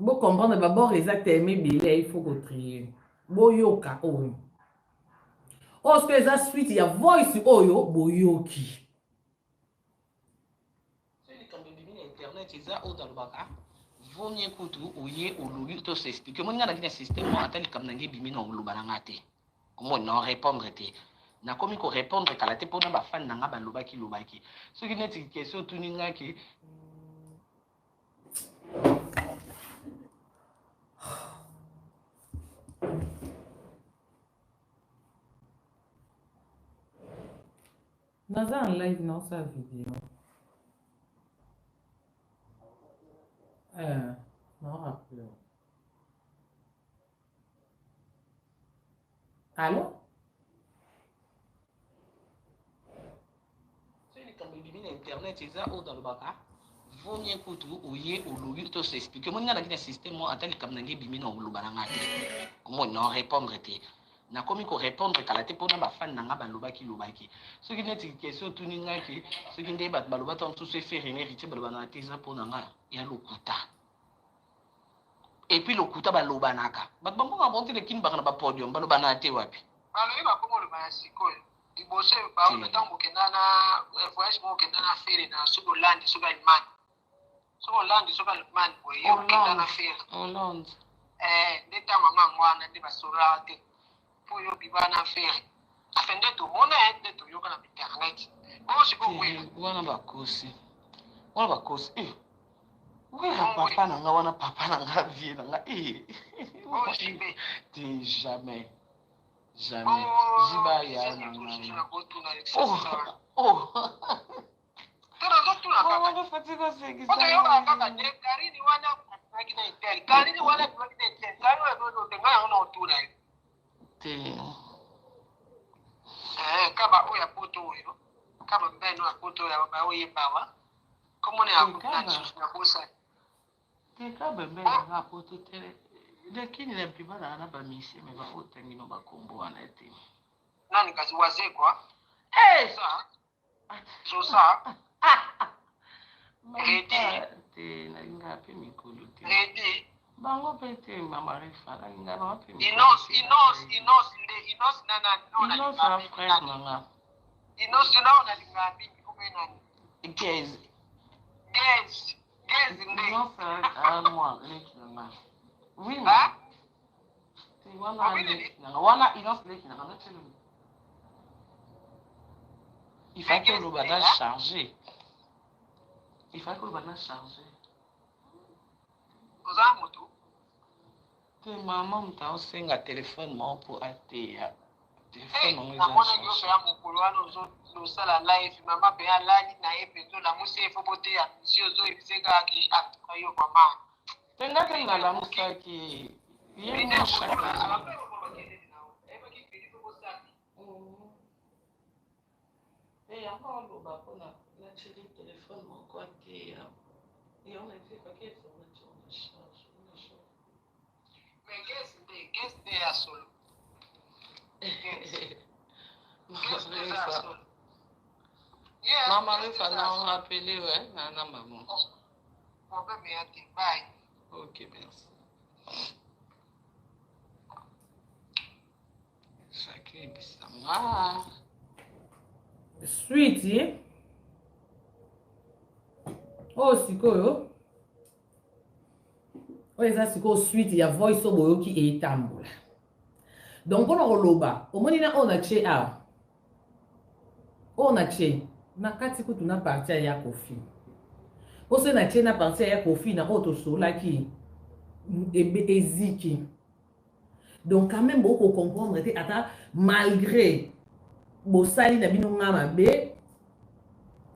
Vous comprendre d'abord exactement bien, il faut que trier. Boyoka oyo. Oh, ce que les suite, il y a voice oyo boyoki. Internet is out dans le baka. Vaut mieux que tu ouye ou l'ouye to s'explique. Moi, n'a pas système moi attelle comme nangi bimi non lubanangate. Comment non répondre te. Na komi ko répondre kala te pona ba fan nanga ba lobaki. Ce qui n'est une question tout ninga ki Naza en live dans sa vidéo. Non, rappelez. Allô? C'est le camé internet, c'est ça, ou dans le baka. Vaut mieux que tu ouye ou l'ouye to s'explique. Moi, n'a pas système, moi, attelle comme nangi bimi non lubanangate. Comment non répondre te. Na komi ko répondre kala te pona ba fan nanga ba lobaki. Ce qui n'est une question tout ninga ki ce qui ndé ba lobata en tout se faire hériter ba lobana te za pona nga ya lokuta. Et puis lokuta ba lobanaka. Ba bango ba monter le kin ba na ba podium ba lobana te wapi. Ba lobi ba komo lobana sikoy. Libose ba o metango kendana voyage mo kendana faire na suko land suko Allemagne. Suko land suko Allemagne boy yo kendana faire. Hollande. Ndeta ngwana ndi basura te. Yo bibana faire afin de tout mona de tout yo kana internet bon c'est quoi wana bakosi papa nanga wana papa nanga vie nanga jamais jiba ya nanga kaba oya poto oyo kaba mbeno ya poto ya ba oye bawa komone ya kutansu na bosa Teka bembe na poto tele. Lakini na mpibana na ba misi me ba otangi no bakombo wana eti. Nani kazi wazee kwa? Sa. Josa. Te na inga pe mikulu te. Redi. Bango pe te mama refa na inga na pe mikulu. Inos nana. Inos a frère mama. Inos na lingambi kumbe nani? Guys. Inos à moi, là. Oui, mais. Hein? C'est wana Inos là. Il faut que le bagage chargé. Il faut que le bagage chargé. Oza moto. Que maman m'a enseigné un téléphone pour acheter. Téléphone na mona nyoso ya mokolo wana ozosala live mama mpe alali na ye mpe tolamusi efo bote ya misi ozoyebisekaki ayo mama tengaki nalamusaki ye moshaka yango aloba mpona natili telefone moko ate yango naetekaki ezonati ona charge mais guest nde ya solo Maman Refa n'a rappelé, ouais, maman. Bye. Ok, merci. Sacré Bissama. Sweetie. Oh, sikoyo. Oh, eza sikoyo sweet ya voice oboyoki etambola. Donc, on a roloba. Au moins, on a tché a. On a tché. Na kati kutu na parti ya kofi. Ose na tché na parti ya kofi na auto sola ki eziki. Donc, quand même, beaucoup comprendre que malgré bosali na bino ngama be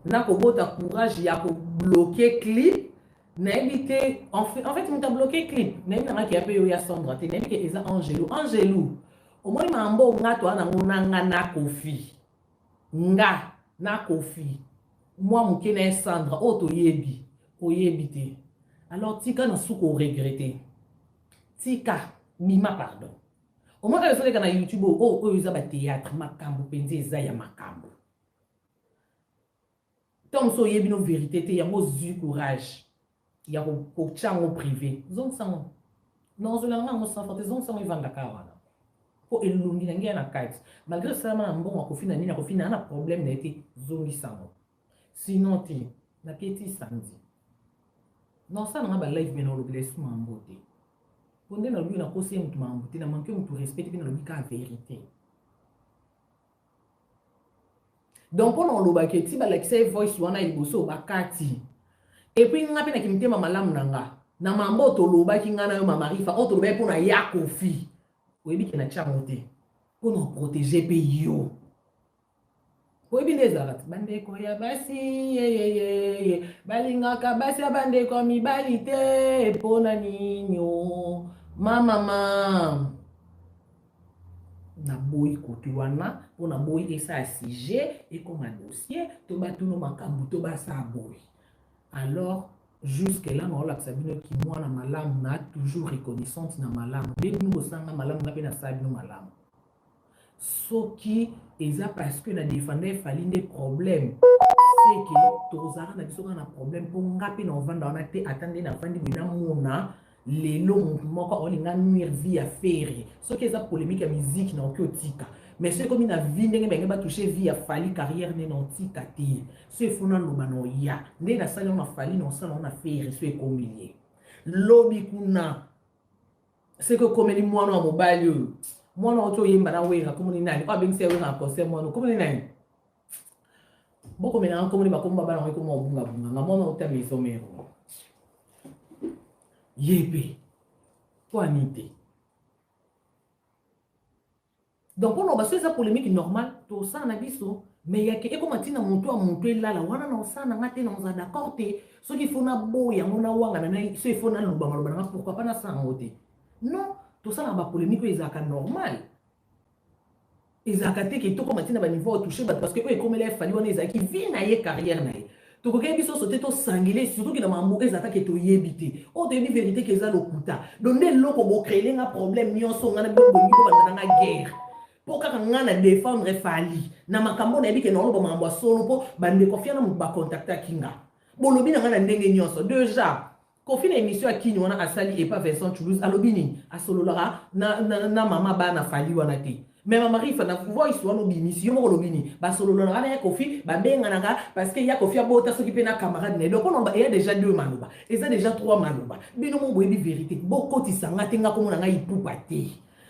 na kobota courage ya ko bloquer clip na éviter en fait on t'a bloqué clip na na ki ape yo ya Sandra te na que eza Angelou au moins mambo ngato ana ngonanga na kofi nga na kofi moi muke na Sandra auto yebi oyebi te alors tika na suko regretter tika mima pardon au moins quand on est YouTube oh ils ont théâtre makambo penzi eza ya makambo tom so yebi no vérité te ya mo zu courage ya ko chango privé zone sango non zo langa mo sans forte zone sango ivanga kawana po elungi na ngia na kite malgré ça ma mbongo ko fina nini ko fina na problème na été zone sango sinon te na keti samedi non ça na ba live mais no le blesse mambo te ponde na lui na kosi mtu mambo te na manque mtu respect pe na lui ka vérité donc on lo ba keti ba like say voice wana iboso ba kati et puis nga pe na kimtema malamu nanga na mambo to lo ba kinga na yo mama rifa o to be pona ya kofi oyebi ke na chango te pona protéger pe yo oyebi nezarat bande ko ya basi ye balinga ka basi bande ko mi balite pona ninyo mama na boy kote wana pona boy esa sujet et comme un dossier to batuno makambu to basa boy alors jusque là on a sabino qui moi na malamu na toujours reconnaissante na malamu dès nous osanga malamu na pe na sabino malamu soki eza parce que na défendre fali des problèmes c'est que tozara na biso na problème pour ngapi na vanda on a te attendre na fandi bina mona lelo moko olinga nuire vie à faire soki eza polémique ya musique na okiotika mais c'est comme na vie ndenge benge ba toucher vie à fali carrière ne notika te ce fona loba no ya ndenge na sala na fali no sala na faire ce communier lobby kuna c'est que comme ni mwana mobile mwana oto yemba na wera comme ni nani kwa bengise wera concert mwana comme ni nani boko mena comme ni bakomba bana ko mo bunga bunga na mwana otami somero yebe kwa nite donc on va faire polémique normale tout ça na biso mais ya ke e comme tina monto a monto là wana na ça na ngate na on d'accord te ce qu'il faut na boya ngona wanga na ce il faut na loba maloba pourquoi pas na ça ngote non tout ça na ba polémique ezaka normal ezaka te ke to comme tina ba niveau toucher parce que eux comme les fali wana ezaki vie na ye carrière na ye tokoki biso sauté to sangele surtout que na mambo ezata ke to yebite o te di vérité que za lokuta donc ne loko bo créer nga problème nyonso nga na bongi ko banda nga guerre po kaka nga na défendre fali na makambo na yebike na lo mambo solo po bande confiance na ba contacter kinga bolobi na nga na ndenge nyonso déjà Kofi na émission à Kini wana asali et pas Vincent Toulouse alobini asololara na mama ba na fali wana te mais ma mari fa na voice wana bini si yo mo lobini ba sololara na Kofi ba benga nanga parce que ya Kofi abota soki pe na camarade ne donc on il y a déjà 2 maloba et ça déjà 3 maloba bino mo boyebi vérité boko tisanga tenga ko mona nga ipupa te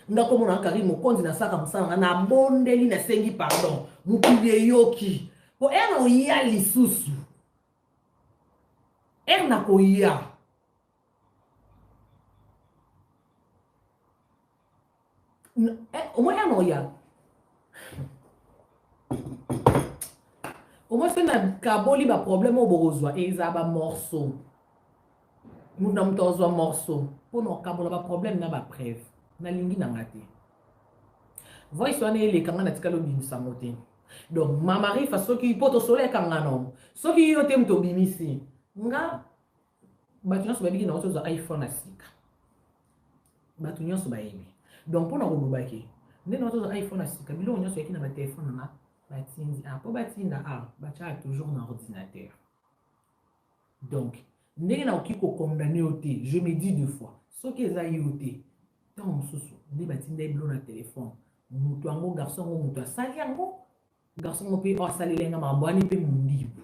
ndako mona Karim mokonzi na saka musanga na bondeli na sengi pardon mukile yoki po ena oya lisusu erna koya au moins un oya au moins c'est un kaboli ba problème au borozwa et ça ba morceau nous n'avons pas un morceau pour nos kabola ba problème na ba preuve na lingi na ngate voice wana ele kanga na tikalo bimisa mote donc ma mari fa soki poto soleil kanga no soki yo tem to bimisi nga batu nyonso babiki na oto iPhone asika batu nyonso bayebi donc pour nous baki nous notre iPhone à 6 millions on sur qui na téléphone na batindi ah pour batinda ah bacha toujours dans ordinateur donc ndenge na okiko condamné oté je me dis 2 fois ce que za yoté tant soso ndi batinda blo na téléphone mutu ango garçon ngo mutu asali yango garçon ngo pe o asali lenga mambwani pe mundibu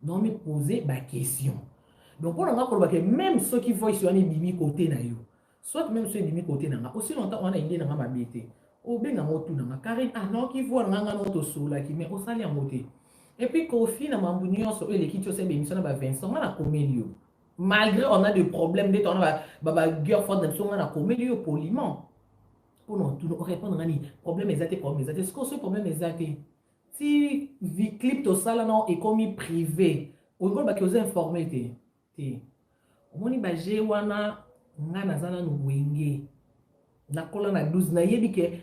non me poser ba question donc pour nga ko ba que même ceux qui voient sur ni bimi côté na yo soit même ceux de côté nanga aussi longtemps on a idée nanga mabete o benga motu nanga Karine ah non qui voit nanga notre sola qui mais au sali en moté et puis Kofi na mambunyo so ele kitio se émission na ba Vincent na comelio malgré on a des problèmes de on a ba girlfriend de son na comelio poliment pour non tout répondre ngani problème exact est-ce que ce problème exact si vi clip to sala non et comme privé on va que vous informer té on ni ba je wana nga nazana no wenge na kola na 12 na yebi ke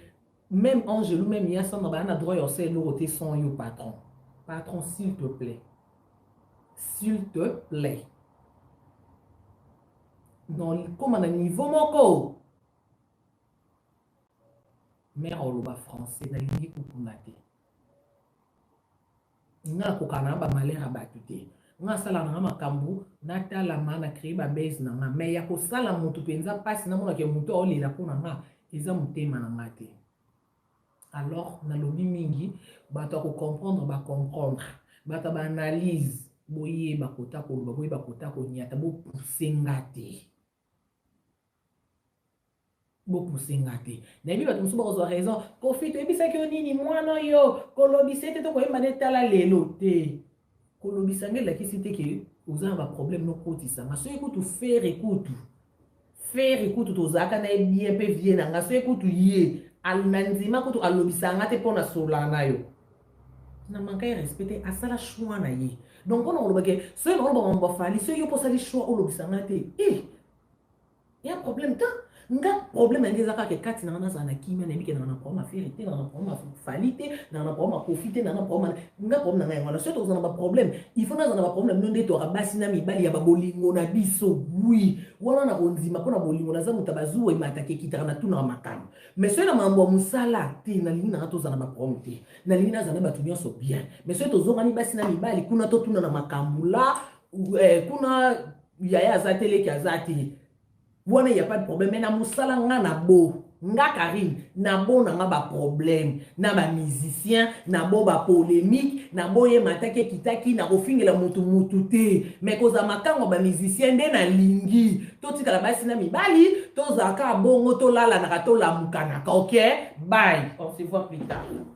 même Angelou même Yassa na ba na droit yo c'est l'autre son yo patron s'il te plaît dans comme na niveau moko mère oloba français na lingi kukunate nga ko kana ba malera batute nga sala na makambu natala mana créer ba base na nga mais ya ko sala mutu penza passe na mona ke mutu olela ko na nga eza mutema na ngate alors na lobi mingi bato ko comprendre bato ba analyse boye ba kota ko boye ba kota ko nyata bo pousser ngate na bi bato musu ba ko raison Kofi to ebisa ke nini mwana yo ko lobi sete to ko yemba netala lelo te kolobisanga la kisite ke oza ba problème no kotisa nga so écoute faire écoute to zaka na bien pe vie na nga so écoute yé al nanzima ko to alobisanga te pona sola na yo na manka respecter asala choix na ye donc on oloba ke so no ba mbo fali so yo posa li choix olobisanga te y a problème ta nga problème ngeza ka ke kati na za na kimia na bike na problème affaire te na problème falite na problème profiter na problème nga problème na ngwana so to za na problème il faut na za na problème non de to rabasi na mibali ya babolingo na biso oui wana na konzima pona bolingo na za mutabazuwa imatake kitara na tuna makamo mais so na mambo musala te na lingi na to za na problème te na lingi na za na batu nyonso bien mais so to zonga ni basi na mibali kuna to tuna na makambula kuna yaya za tele ki azati wana y a pas de problème mais na musala nga na bo nga Karine na bo na nga ba problème na ba musicien na bo ba polémique na bo ye matake kitaki na kofingela mutu te mais koza makango ba musicien nde na lingi to tikala basi na mibali to zaka bongo to lala na to la mukana OK bye on se voit plus tard.